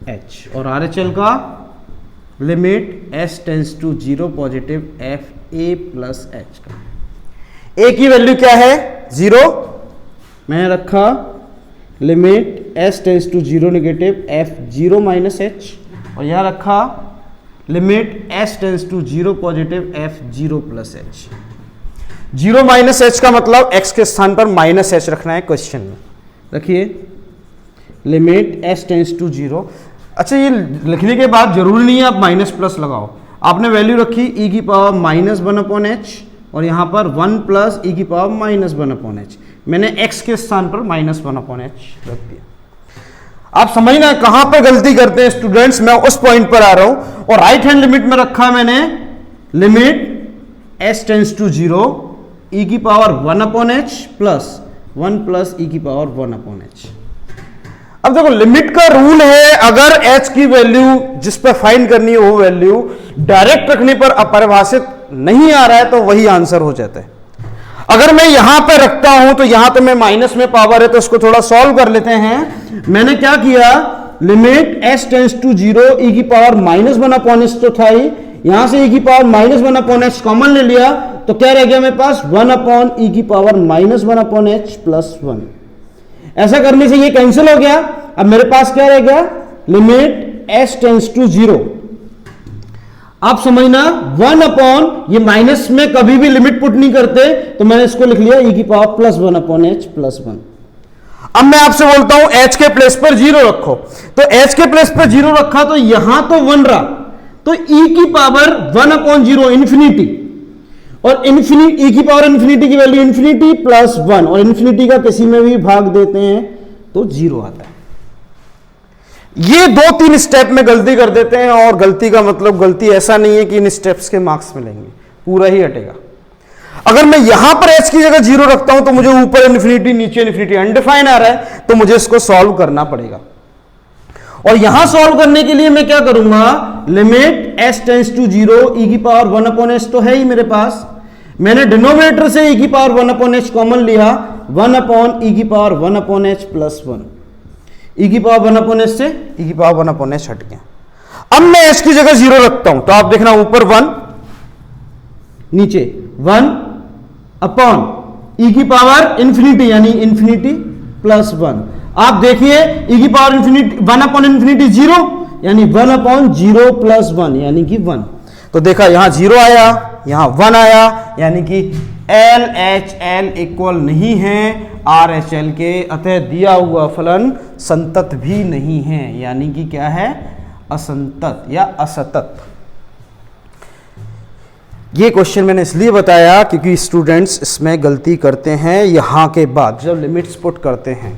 Speaker 1: h, और RHL का limit s tends to 0 positive f a plus h का। a की वैल्यू क्या है 0, मैं रखा limit s tends to 0 negative f 0 minus h, और यहां रखा limit s tends to 0 positive f 0 plus h। 0 minus h का मतलब x के स्थान पर माइनस h रखना है क्वेश्चन में। रखिए लिमिट s टेंस टू 0। अच्छा, ये लिखने के बाद जरूरी नहीं है आप माइनस प्लस लगाओ। आपने वैल्यू रखी e की पावर माइनस 1 अपॉन h, और यहां पर 1 प्लस e की पावर माइनस 1 अपॉन h। मैंने x के स्थान पर माइनस 1 अपॉन h रख दिया। आप समझना कहां पर गलती करते हैं स्टूडेंट्स, मैं उस पॉइंट पर आ रहा हूं। और राइट हैंड लिमिट में रखा मैंने limit s tends to 0 e की power 1 upon h plus 1 plus e की पावर 1 अपॉन h। अब देखो, लिमिट का रूल है, अगर h की वैल्यू जिस पर फाइंड करनी है वो वैल्यू डायरेक्ट रखने पर अपरिभाषित नहीं आ रहा है तो वही आंसर हो जाता है। अगर मैं यहां पर रखता हूं तो यहां तो मैं माइनस में पावर है तो इसको थोड़ा सॉल्व कर लेते हैं। मैंने क्या किया, limit s tends to 0 e की पावर माइनस 1 अपॉन h तो था ही, यहां से e की power minus 1 upon h common ले लिया, तो क्या रह गया मेरे पास 1 अपॉन ई की power minus 1 upon H plus 1। ऐसा करने से ये कैंसिल हो गया। अब मेरे पास क्या रह गया, लिमिट एस टेंस टू 0। आप समझना 1 अपॉन, ये माइनस में कभी भी लिमिट पुट नहीं करते, तो मैंने इसको लिख लिया ई की power plus 1 upon H plus 1। अब मैं आपसे बोलता हूं h के प्लेस पर 0 रखो, तो h के प्लेस पर 0 रखा तो यहां तो 1 रहा, तो e की पावर 1 अपॉन 0 इंफिनिटी, और इंफिनिटी e की पावर इंफिनिटी की वैल्यू इंफिनिटी प्लस 1, और इंफिनिटी का किसी में भी भाग देते हैं तो 0 आता है। ये 2-3 स्टेप में गलती कर देते हैं, और गलती का मतलब गलती ऐसा नहीं है कि इन स्टेप्स के मार्क्स मिलेंगे, पूरा ही हटेगा। अगर मैं यहां पर h की जगह 0 रखता हूं तो मुझे ऊपर इन्फिनिटी नीचे इन्फिनिटी अनडिफाइन आ रहा है, तो मुझे इसको सॉल्व करना पड़ेगा। और यहां सॉल्व करने के लिए मैं क्या करूंगा, limit s tends to 0 e की पावर 1 अपॉन h तो है ही मेरे पास, मैंने डिनोमिनेटर से e की पावर 1 अपॉन h कॉमन लिया, 1 अपॉन e की power 1 upon h plus 1, e की पावर 1 अपॉन h से e की पावर 1 अपॉन h हट गया। अब मैं h की जगह 0 रखता हूं, तो आप देखना ऊपर 1 नीचे 1 अपॉन e की पावर इंफिनिटी यानी इंफिनिटी प्लस 1। आप देखिए e की पावर इंफिनिटी 1 अपॉन इंफिनिटी 0 यानी 1 अपॉन 0 प्लस 1 यानी कि 1। तो देखा यहां 0 आया, यहां 1 आया, यानी कि LHL इक्वल नहीं है RHL के, अतः दिया हुआ फलन संतत भी नहीं है, यानी कि क्या है, असंतत या असतत। ये क्वेश्चन मैंने इसलिए बताया क्योंकि स्टूडेंट्स इसमें गलती करते हैं यहां के बाद जब लिमिट्स पुट करते हैं।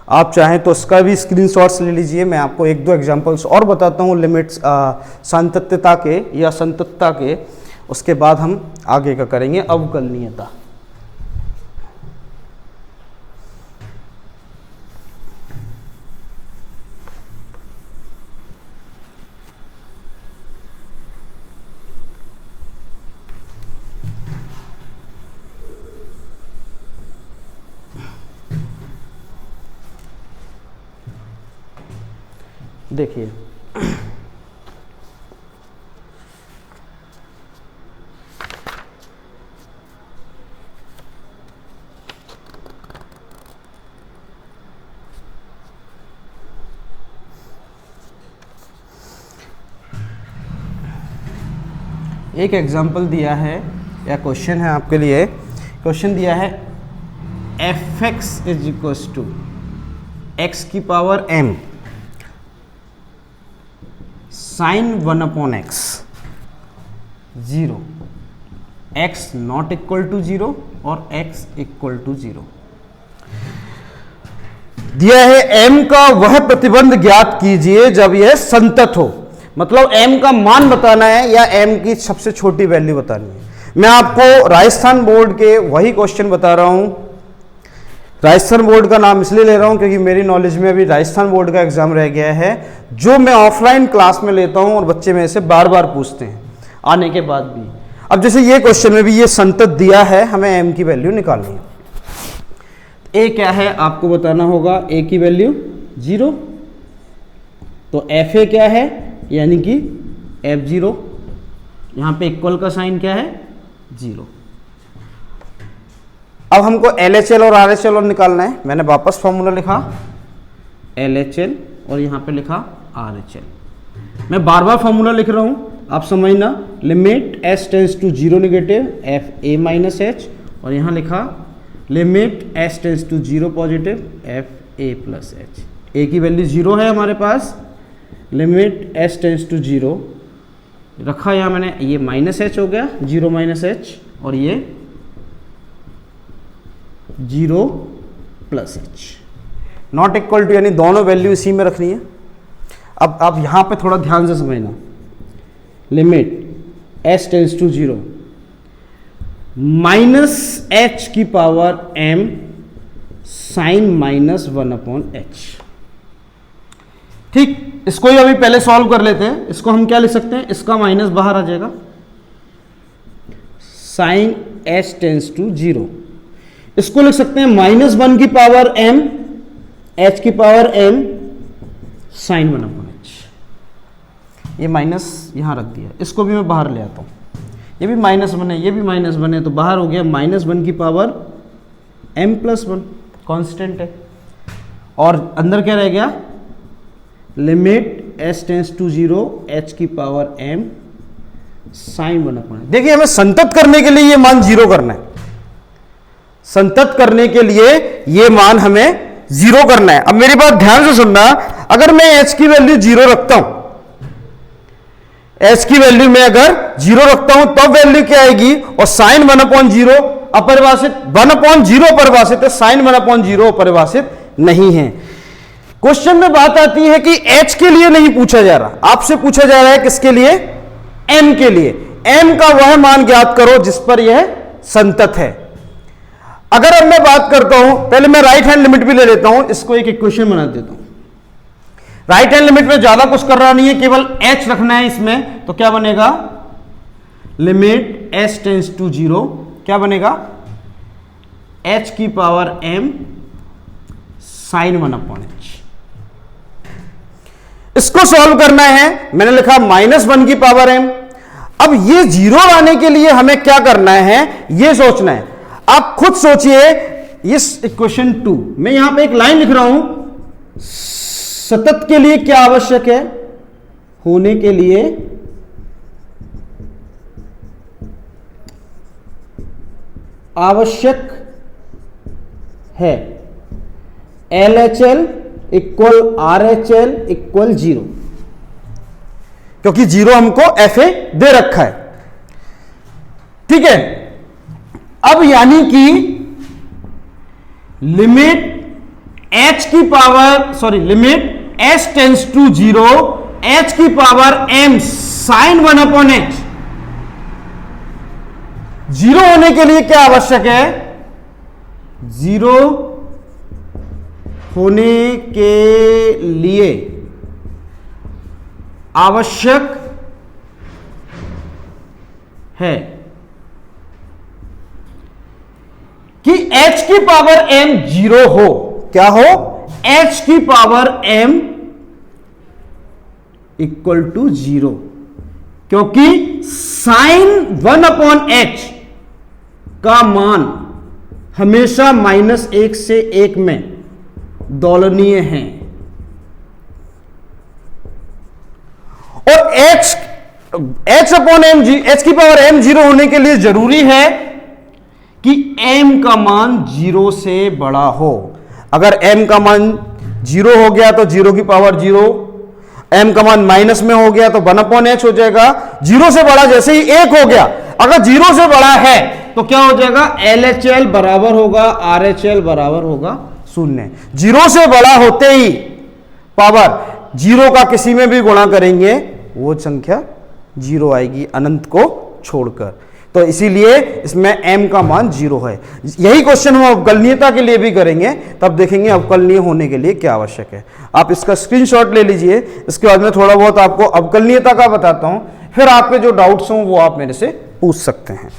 Speaker 1: आप चाहें तो इसका भी स्क्रीनशॉट्स ले लीजिए, मैं आपको 1-2 एग्जांपल्स और बताता हूँ लिमिट्स संततता के या संततता के, उसके बाद हम आगे का करेंगे अवकलनीयता। देखिए एक एग्जांपल दिया है या क्वेश्चन है आपके लिए, क्वेश्चन दिया है f(x) is equals to x की power m sine 1 upon x 0, x not equal to 0 और x इक्वल टू 0। दिया है m का वह प्रतिबंध ज्ञात कीजिए जब यह संतत हो, मतलब m का मान बताना है या m की सबसे छोटी वैल्यू बतानी है। मैं आपको राजस्थान बोर्ड के वही क्वेश्चन बता रहा हूं, राजस्थान बोर्ड का नाम इसलिए ले रहा हूं क्योंकि मेरी नॉलेज में अभी राजस्थान बोर्ड का एग्जाम रह गया है, जो मैं ऑफलाइन क्लास में लेता हूं और बच्चे मेरे से बार बार पूछते हैं आने के बाद भी। अब जैसे ये क्वेश्चन में भी ये संतत दिया है, हमें m की वैल्यू निकालनी है। a क्या है आपको बताना होगा, a की वैल्यू 0, तो fa क्या है यानी कि f0, यहां पे इक्वल का साइन क्या है 0। अब हमको LHL और RHL और निकालना है, मैंने वापस फॉर्मूला लिखा LHL और यहां पे लिखा RHL। मैं बार बार फॉर्मूला लिख रहा हूं, आप समझना, limit s tends to 0 negative fa minus h, और यहां लिखा limit s tends to 0 positive fa plus h। a की वैल्यू 0 है हमारे पास, लिमिट s टेंस टू 0 रखा यहां मैंने, ये माइनस h हो गया 0 माइनस h, और ये 0 plus h not equal to, यानी दोनों वैल्यू इसी में रखनी है। अब आप यहां पे थोड़ा ध्यान से समझना, limit s tends to 0 minus h की power m sine minus 1 upon h। ठीक, इसको ही अभी पहले सॉल्व कर लेते हैं। इसको हम क्या लिख सकते हैं, इसका माइनस बाहर आ जाएगा, साइन h टेंस टू 0। इसको लिख सकते हैं माइनस 1 की पावर m h की power m sine 1 upon h। ये माइनस यहां रख दिया, इसको भी मैं बाहर ले आता हूं, ये भी माइनस वन है, ये भी माइनस वन है, तो बाहर हो गया -1 की पावर m+1, कांस्टेंट है। और अंदर क्या रह गया, limit s tends to 0 h की पावर m sin 1/n। देखिए हमें संतत करने के लिए ये मान 0 करना है, संतत करने के लिए ये मान हमें 0 करना है। अब मेरी बात ध्यान से सुनना, अगर मैं h की वैल्यू 0 रखता हूं, h की वैल्यू में अगर 0 रखता हूं तब वैल्यू क्या आएगी, और sin 1/0 अपरिभाषित, 1/0 परिभाषित है, sin 1/0 अपरिभाषित नहीं है। क्वेश्चन में बात आती है कि h के लिए नहीं पूछा जा रहा, आपसे पूछा जा रहा है किसके लिए, m के लिए। m का वह मान ज्ञात करो जिस पर यह संतत है। अगर अब मैं बात करता हूं, पहले मैं राइट हैंड लिमिट भी ले लेता हूं, इसको एक इक्वेशन बना देता हूं। राइट हैंड लिमिट में ज्यादा कुछ कर रहा नहीं है, केवल h रखना है इसमें, तो क्या बनेगा, लिमिट s टेंस टू 0, क्या बनेगा, h की पावर m sin 1/h। इसको सॉल्व करना है, मैंने लिखा -1 की पावर m। अब ये 0 आने के लिए हमें क्या करना है, ये सोचना है। आप खुद सोचिए, इस इक्वेशन 2 मैं यहां पे एक लाइन लिख रहा हूं, सतत के लिए क्या आवश्यक है, होने के लिए आवश्यक है LHL इक्वल RHL इक्वल 0, क्योंकि 0 हमको FA दे रखा है, ठीक है। अब यानी कि लिमिट h की power, sorry, limit s tends to 0 h की पावर m sin 1/h, 0 होने के लिए क्या आवश्यक है, 0 होने के लिए आवश्यक है कि h की पावर m 0 हो, क्या हो, h की पावर m इक्वल टू 0, क्योंकि sin 1/h का मान हमेशा -1 से 1 में दोलनीय है, और h की पावर m 0 होने के लिए जरूरी है कि m का मान 0 से बड़ा हो। अगर m का मान 0 हो गया तो 0 की पावर 0, m का मान माइनस में हो गया तो 1/h हो जाएगा। 0 से बड़ा जैसे ही 1 हो गया, अगर 0 से बड़ा है तो क्या हो जाएगा, LHL बराबर होगा RHL बराबर होगा 0। 0 से बड़ा होते ही पावर 0 का किसी में भी गुणा करेंगे वो संख्या 0 आएगी, अनंत को छोड़कर। तो इसीलिए इसमें m का मान 0 है। यही क्वेश्चन हम अवकलनीयता के लिए भी करेंगे, तब देखेंगे अवकलनीय होने के लिए क्या आवश्यक है। आप इसका स्क्रीनशॉट ले लीजिए, इसके बाद में थोड़ा बहुत आपको अवकलनीयता का बताता हूं, फिर आपके जो डाउट्स हों वो आप मेरे से पूछ सकते हैं।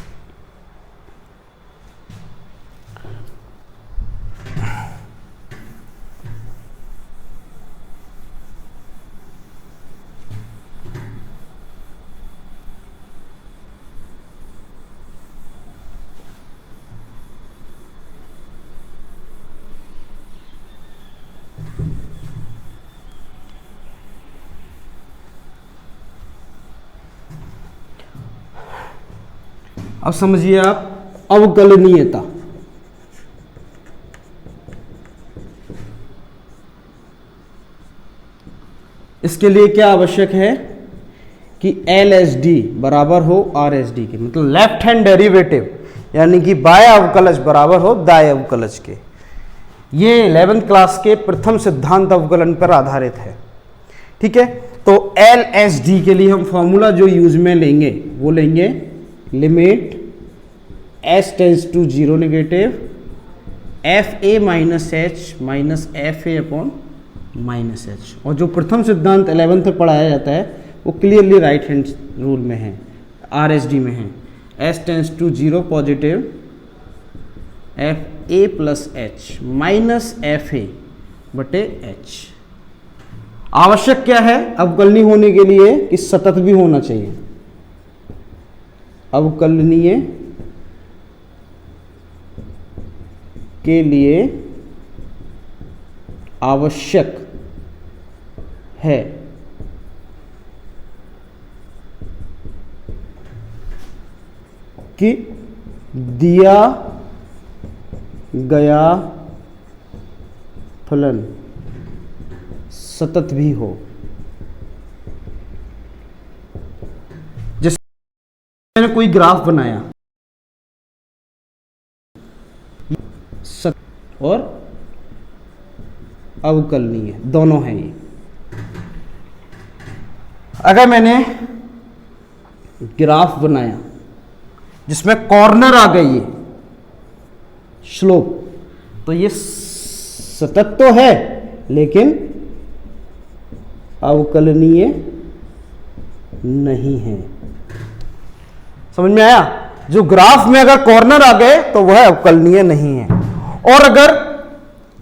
Speaker 1: अब समझिए आप अवकलनीयता। इसके लिए क्या आवश्यक है कि LHD बराबर हो RHD के, मतलब लेफ्ट हैंड डेरिवेटिव, यानी कि बाएं अवकलज बराबर हो दाएं अवकलज के। ये 11th क्लास के प्रथम सिद्धांत अवकलन पर आधारित है, ठीक है। तो LHD के लिए हम फॉर्मूला जो यूज में लेंगे वो लेंगे limit s tends to 0 negative FA minus H minus FA upon minus H। और जो प्रथम सिद्धांत 11th तक पढ़ाया जाता है वो क्लियरली राइट हैंड रूल में है, RHD में है। s tends to 0 positive FA plus H minus FA बटे H। आवश्यक क्या है अवकलनीय होने के लिए कि सतत भी होना चाहिए। अवकलनीय के लिए आवश्यक है कि दिया गया फलन सतत भी हो। जैसे मैंने कोई ग्राफ बनाया सतत और अवकलनीय दोनों हैं ये। अगर मैंने ग्राफ बनाया जिसमें कॉर्नर आ गई है स्लोप, तो ये सतत तो है लेकिन अवकलनीय नहीं है। समझ में आया? जो ग्राफ में अगर कॉर्नर आ गए तो वह अवकलनीय नहीं है, और अगर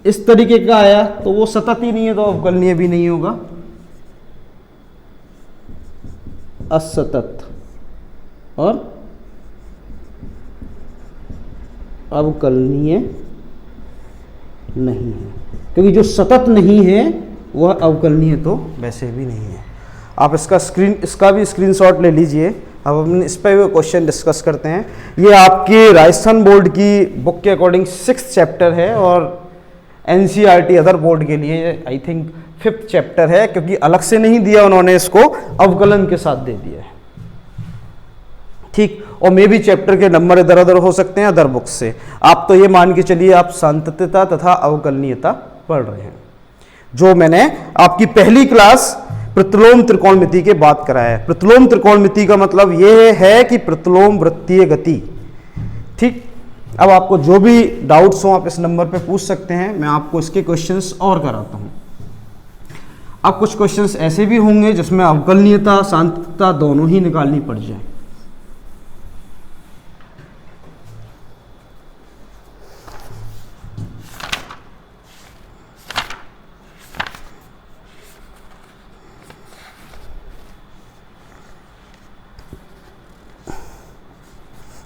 Speaker 1: इस तरीके का आया तो वो सतत ही नहीं है, तो अवकलनीय भी नहीं होगा, असतत और अवकलनीय नहीं है। क्योंकि जो सतत नहीं है वह अवकलनीय तो वैसे भी नहीं है। आप इसका भी स्क्रीनशॉट ले लीजिए। अब हम इस पर भी क्वेश्चन डिस्कस करते हैं। ये आपके राजस्थान बोर्ड की बुक के अकॉर्डिंग 6th चैप्टर है, और NCERT अदर बोर्ड के लिए आई थिंक 5th चैप्टर है, क्योंकि अलग से नहीं दिया उन्होंने, इसको अवकलन के साथ दे दिया है। ठीक, और मे भी चैप्टर के नंबर इधर उधर हो सकते हैं अदर बुक से। आप तो ये मान के चलिए आप सांतत्यता तथा अवकलनीयता पढ़ रहे हैं, जो मैंने आपकी पहली क्लास प्रतिलोम त्रिकोणमिति के बात कराया है। प्रतिलोम त्रिकोणमिति का मतलब ये है कि प्रतिलोम वृत्तीय गति। ठीक, अब आपको जो भी डाउट्स हो आप इस नंबर पे पूछ सकते हैं, मैं आपको इसके क्वेश्चंस और कराता हूं। अब कुछ क्वेश्चंस ऐसे भी होंगे जिसमें अवकलनीयता सांतत्यता दोनों ही निकालनी पड़ जाए।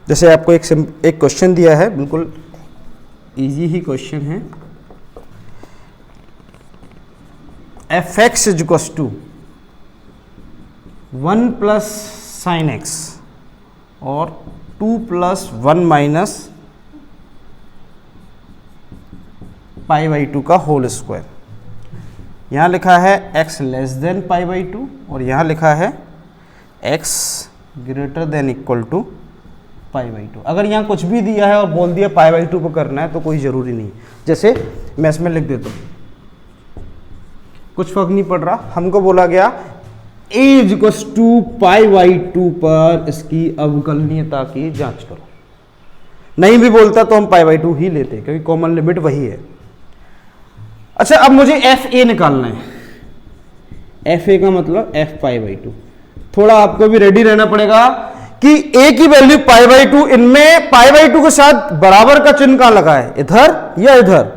Speaker 1: जैसे आपको एक क्वेश्चन दिया है, बिल्कुल इजी ही क्वेश्चन है। fx equals to 1 plus sine X और 2 प्लस 1 माइनस पाई बाई 2 का होल स्क्वायर। यहाँ लिखा है x less than pi by 2 और यहाँ लिखा है x greater than equal to pi by 2। अगर यहाँ कुछ भी दिया है और बोल दिया पाई बाई 2 पर करना है तो कोई ज़रूरी नहीं। जैसे मैं इसमें लिख देता हूँ, कुछ फर्क नहीं पड़ रहा। हमको बोला गया a equals to pi by 2 पर इसकी अवकलनीयता की जांच करो। नहीं भी बोलता तो हम पाई बाई 2 ही लेते क्योंकि कॉमन लिमिट वही है। अच्छा, अब मुझे एफ ए निकालना है। एफ ए का मतलब एफ पाई बाई 2। थोड़ा आपको भी रेडी रहना पड़ेगा कि a की वैल्यू पाई बाई 2, इनमें पाई बाई 2 के साथ बराबर का चिन्ह कहां लगा है, इधर या इधर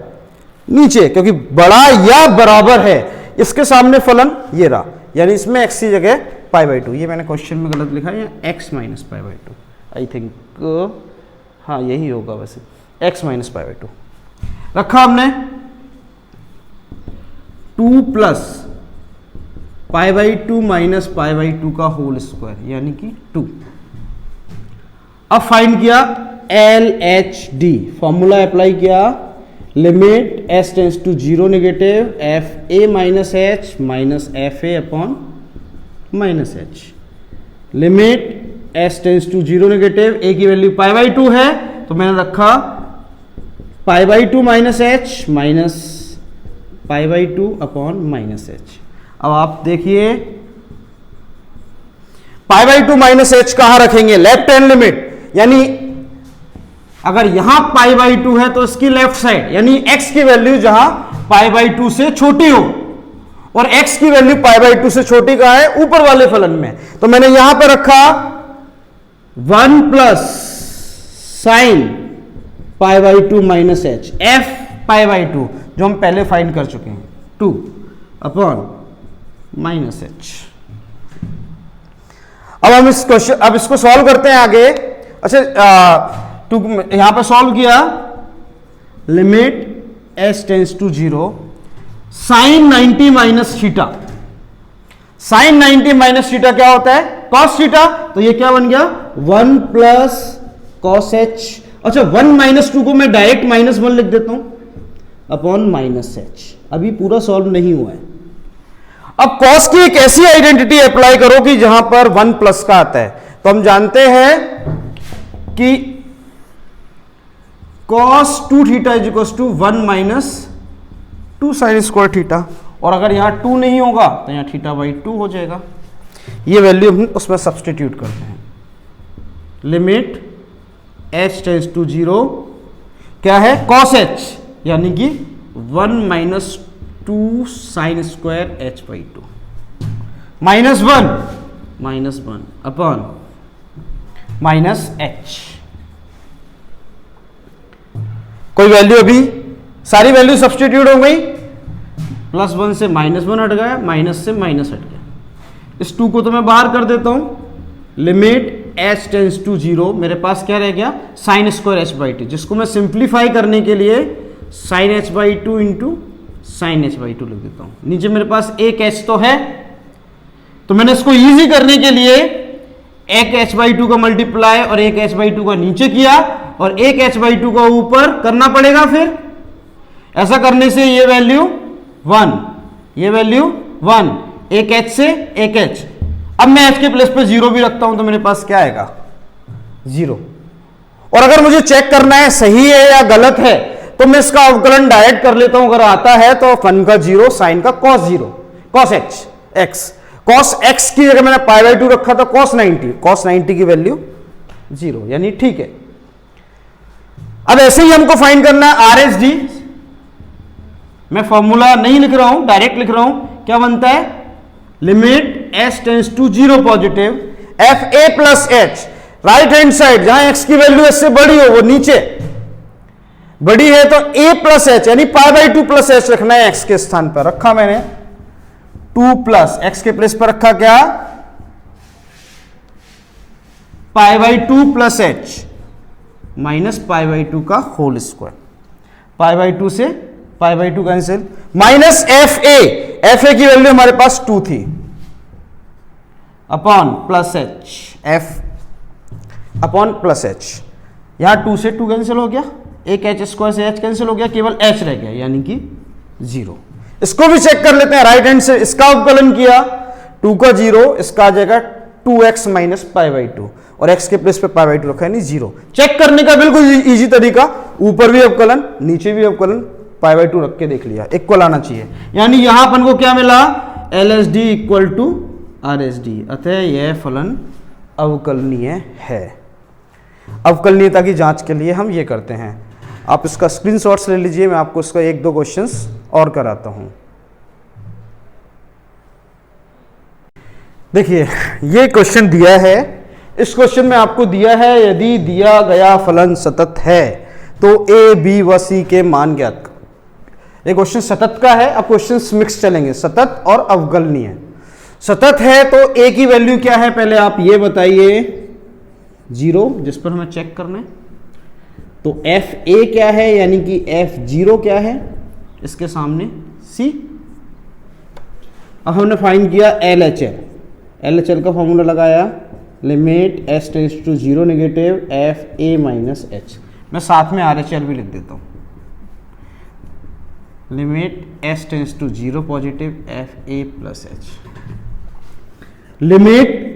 Speaker 1: नीचे, क्योंकि बड़ा या बराबर है। इसके सामने फलन ये रहा, यानी इसमें x की जगह पाई बाई 2। ये मैंने क्वेश्चन में गलत लिखा है, x minus pi by 2 I think, हाँ यही होगा वैसे, x माइनस पाई बाई 2 रखा हमने। 2 plus pi by 2 minus pi by 2 का होल स्क्वायर यानी कि 2। अब फाइंड किया LHD, फॉर्मूला अप्लाई किया, limit s tends to 0 negative F A minus H minus F A upon minus H. Limit s tends to 0 negative, a की value pi by 2 है तो मैंने रखा pi by 2 minus H minus pi by 2 upon minus H. अब आप देखिए पाई by 2 minus H कहां रखेंगे, लेफ्ट हैंड लिमिट, यानी अगर यहां पाई बाई 2 है तो इसकी लेफ्ट साइड, यानी x की वैल्यू जहां पाई बाई 2 से छोटी हो, और x की वैल्यू पाई बाई 2 से छोटी कहां है, ऊपर वाले फलन में। तो मैंने यहां पर रखा 1 plus sine pi by 2 minus H, F pi by 2 जो हम पहले फाइंड कर चुके हैं, 2 अपॉन माइनस एच। अब हम इस क्वेश्चन, अब इसको सॉल्व करते हैं आगे। अच्छा, यहां पे सॉल्व किया, limit s tends to 0 sine 90 minus theta. Sine 90 minus theta क्या होता है? Cos theta. तो ये क्या बन गया? 1 प्लस कॉस एच। अच्छा, 1 माइनस 2 को मैं डायरेक्ट -1 लिख देता हूं अपॉन -h। अभी पूरा सॉल्व नहीं हुआ है। अब कॉस की एक ऐसी आइडेंटिटी अप्लाई करो कि जहां पर 1 प्लस का आता है। तो हम जानते हैं कि cos 2 theta is equal to 1 minus 2 sine square theta. और अगर यहां 2 नहीं होगा तो यहां थीटा बाई 2 हो जाएगा। ये वैल्यू हम उसमें सब्सटीट्यूट करते हैं। लिमिट h टेंस टू 0 क्या है? cos h, यानी कि 1 minus 2 sine square h by 2 -1 upon -h। कोई वैल्यू, अभी सारी वैल्यू सब्सटीट्यूट हो गई। +1 से -1 हट गया, माइनस से माइनस हट गया। इस 2 को तो मैं बाहर कर देता हूं। लिमिट h टेंस टू 0, मेरे पास क्या रह गया? साइन स्क्वायर h बाई 2, जिसको मैं सिंप्लीफाई करने के लिए sine h by 2 into sine h by 2 लिख देता हूं। नीचे मेरे पास एक h तो है, तो मैंने इसको इजी करने के लिए एक h बाई 2 का मल्टीप्लाई और एक h बाई 2 का नीचे किया और एक h बाई 2 का ऊपर करना पड़ेगा। फिर ऐसा करने से ये वैल्यू 1, ये वैल्यू 1, एक h से एक h। अब मैं h के प्लेस पे 0 भी रखता हूं तो मेरे पास क्या आएगा? 0। और अगर मुझे चेक करना है सही है या गलत है तो मैं इसका अवकलन डायरेक्ट कर लेता हूं। अगर आता है तो 1 का 0 साइन का cos 0, cos h x, cos x की जगह मैंने पाई बाई 2 रखा था cos 90 की वैल्यू 0, यानी ठीक है। अब ऐसे ही हमको फाइंड करना है RSD। मैं फॉर्मूला नहीं लिख रहा हूं, डायरेक्ट लिख रहा हूं। क्या बनता है? Limit s tends to 0 positive f a plus h, right hand side जहां x की वैल्यू इससे बड़ी हो वो नीचे बड़ी है तो a प्लस एच, यानी पाई बाई 2 प्लस एच रखना है। x के स्थान पर रखा मैंने 2 प्लस x के प्लेस पर रखा क्या? पाई by 2 plus H minus pi by 2 का होल स्क्वायर। पाई बाई 2 से पाई बाई 2 कैंसिल, माइनस एफ ए की वैल्यू हमारे पास 2 थी upon plus H, F upon plus H. यहां 2 से 2 कैंसिल हो गया, एक एच स्क्वायर से एच कैंसिल हो गया, केवल एच रह गया यानी कि 0। इसको भी चेक कर लेते हैं राइट हैंड से। इसका अवकलन किया 2 का 0, इसका आ जाएगा 2x माइनस पाई बाई 2 और x के प्लेस पे पाई बाई 2 रखा है, नहीं 0। चेक करने का बिल्कुल इजी तरीका, ऊपर भी अवकलन नीचे भी अवकलन, पाई बाई 2 रख के देख लिया, इक्वल आना चाहिए। यानी यहां अपन को क्या मिला? LSD इक्वल टू RSD, अतः यह फलन अवकलनीय है। अवकलनीयता की जांच के लिए हम ये करते हैं, आप इसका स्क्रीनशॉट्स ले लीजिए, मैं आपको इसका 1-2 क्वेश्चंस और कराता हूं। देखिए ये क्वेश्चन दिया है, इस क्वेश्चन में आपको दिया है यदि दिया गया फलन सतत है तो a, b व c के मान ज्ञात करो। ये क्वेश्चन सतत का है। अब क्वेश्चन मिक्स चलेंगे, सतत और अवकलनीय। सतत है तो a की वैल्यू क्या है पहले आप ये बताइए? 0, जिस पर हमें चेक करना है। तो एफ ए क्या है, यानी कि F0 क्या है इसके सामने? C। अब हमने फाइंड किया LHL का फॉर्मूला लगाया, limit s tends to 0 negative F A minus H. मैं साथ में RHL भी लिख देता हूं, limit s tends to 0 positive F A plus H. Limit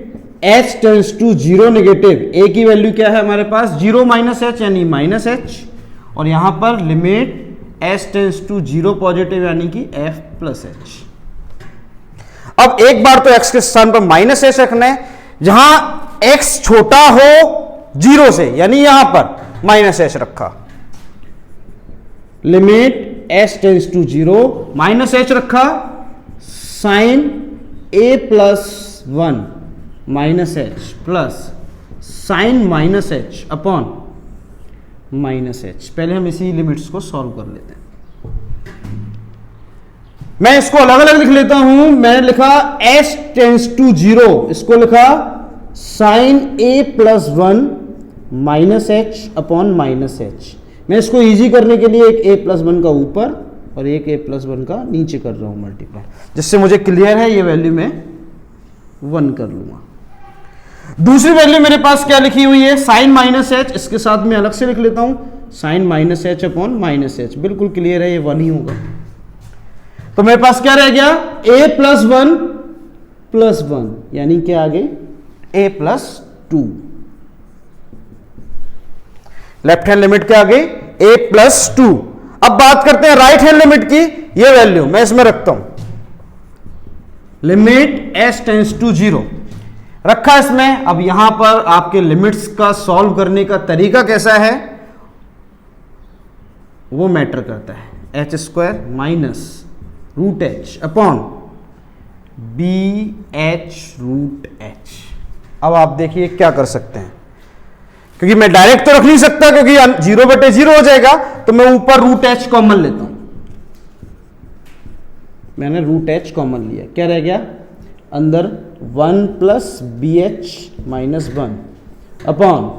Speaker 1: h tends to 0 negative, a की वैल्यू क्या है हमारे पास? 0 माइनस एच यानी माइनस एच, और यहां पर limit s tends to 0 positive यानी कि f प्लस एच। अब एक बार तो x के स्थान पर माइनस एच रखना है, जहां x छोटा हो 0 से, यानी यहां पर माइनस एच रखा। Limit s tends to 0 minus H रखा, sine a plus 1 minus H plus sine minus H upon minus H. पहले हम इसी लिमिट्स को सॉल्व कर लेते हैं। मैं इसको अलग अलग लिख लेता हूं। मैंने लिखा s टेंस टू 0, इसको लिखा sine A plus one minus H upon minus H. मैं इसको इजी करने के लिए एक ए प्लस वन का ऊपर और एक ए प्लस वन का नीचे कर रहा हूं मल्टीप्लाई, जिससे मुझे क्लियर है ये वैल्यू मैं 1 कर लूंगा। दूसरी वैल्यू मेरे पास क्या लिखी हुई है, साइन माइनस एच, इसके साथ मैं अलग से लिख लेता हूं, sine minus H upon minus H. बिल्कुल क्लियर है, ये 1 ही होगा। तो मेरे पास क्या रह गया, ए प्लस वन यानी क्या आ गई ए प्लस 2। लेफ्ट हैंड लिमिट क्या आ गई, ए प्लस 2। अब बात करते हैं राइट हैंड लिमिट की। ये वैल्यू मैं इसमें रखता हूं, लिमिट एस टेंस टू 0 रखा इसमें। अब यहां पर आपके लिमिट्स का सॉल्व करने का तरीका कैसा है वो मैटर करता है। H square minus root H upon B H root H. अब आप देखिए क्या कर सकते हैं, क्योंकि मैं डायरेक्ट तो रख नहीं सकता क्योंकि 0/0 हो जाएगा, तो मैं ऊपर रूट एच कॉमन लेता हूं। मैंने रूट एच कॉमन लिया, क्या रह गया अंदर 1 plus B H minus 1 upon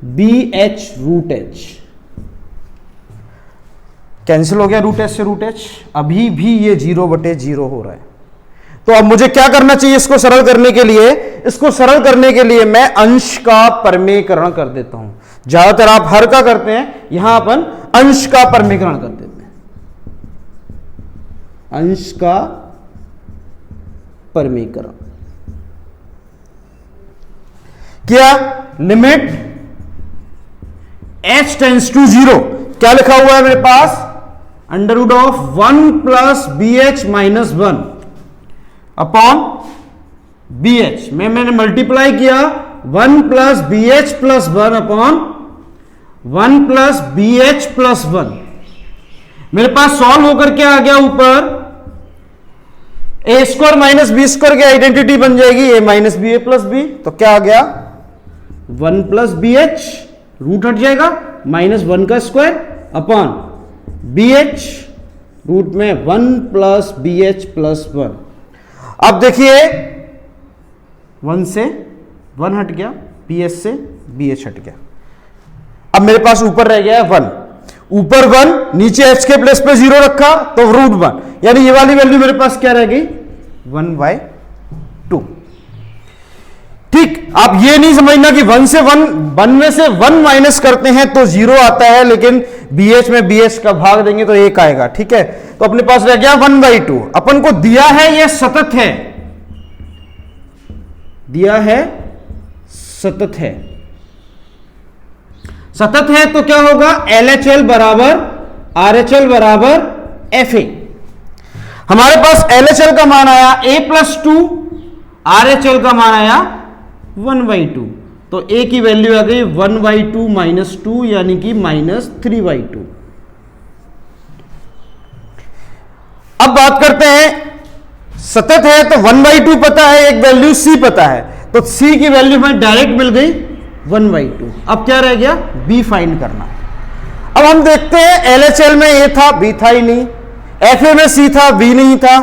Speaker 1: B H root H. Cancel हो गया रूट एच से रूट एच। अभी भी ये 0/0 हो रहा है। तो अब मुझे क्या करना चाहिए इसको सरल करने के लिए, इसको सरल करने के लिए मैं अंश का परमेयकरण कर देता हूं। ज्यादातर आप हर का करते हैं, यहां अपन अंश का परमेयकरण कर देते हैं। अंश का परमेयकरण क्या, लिमिट h टेंस टू 0 क्या लिखा हुआ है मेरे पास, under root of 1 plus B H minus 1 upon B H में मैंने मल्टीप्लाई किया 1 plus B H plus 1 upon 1 plus B H plus 1। मेरे पास सॉल्व होकर क्या आ गया, ऊपर A square minus B square की आइडेंटिटी बन जाएगी, A minus B A plus B. तो क्या आ गया 1 प्लस बी एच, रूट हट जाएगा, माइनस 1 का square upon B H, root में 1 प्लस बी एच प्लस 1। अब देखिए 1 से 1 हट गया, बी एच से बी एच हट गया। अब मेरे पास ऊपर रह गया 1, ऊपर 1 नीचे h के प्लेस पे 0 रखा तो रूट 1, यानी ये वाली वैल्यू मेरे पास क्या रह गई 1/2। ठीक, आप ये नहीं समझना कि 1 में से 1 माइनस करते हैं तो 0 आता है, लेकिन BH में BH का भाग देंगे तो 1 आएगा। ठीक है, तो अपने पास रह गया 1/2। अपन को दिया है ये सतत है, दिया है सतत है। सतत है तो क्या होगा, LHL बराबर RHL बराबर FA। हमारे पास LHL का मान आया a+2, RHL का मान आया 1/2, तो a की वैल्यू आ गई 1/2 माइनस 2 यानी कि -3/2। अब बात करते हैं, सतत है तो 1/2 पता है, एक वैल्यू c पता है, तो c की वैल्यू हमें डायरेक्ट मिल गई 1/2। अब क्या रह गया, b फाइंड करना। अब हम देखते हैं LHL में a था, b था ही नहीं, FA में c था, b नहीं था,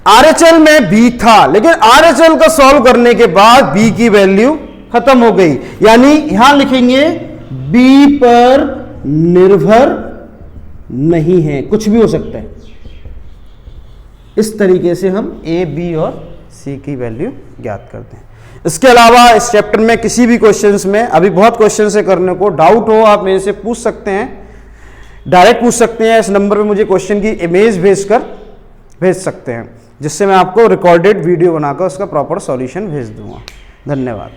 Speaker 1: RHL में b था, लेकिन RHL का सॉल्व करने के बाद b की वैल्यू खत्म हो गई, यानी यहां लिखेंगे b पर निर्भर नहीं है, कुछ भी हो सकता है। इस तरीके से हम a, b और c की वैल्यू ज्ञात करते हैं। इसके अलावा इस चैप्टर में किसी भी क्वेश्चंस में, अभी बहुत क्वेश्चंस है करने को, डाउट हो आप मेरे से पूछ सकते हैं, डायरेक्ट पूछ सकते हैं। इस नंबर पे मुझे क्वेश्चन की इमेज भेज सकते हैं, जिससे मैं आपको रिकॉर्डेड वीडियो बनाकर उसका प्रॉपर सॉल्यूशन भेज दूंगा। धन्यवाद।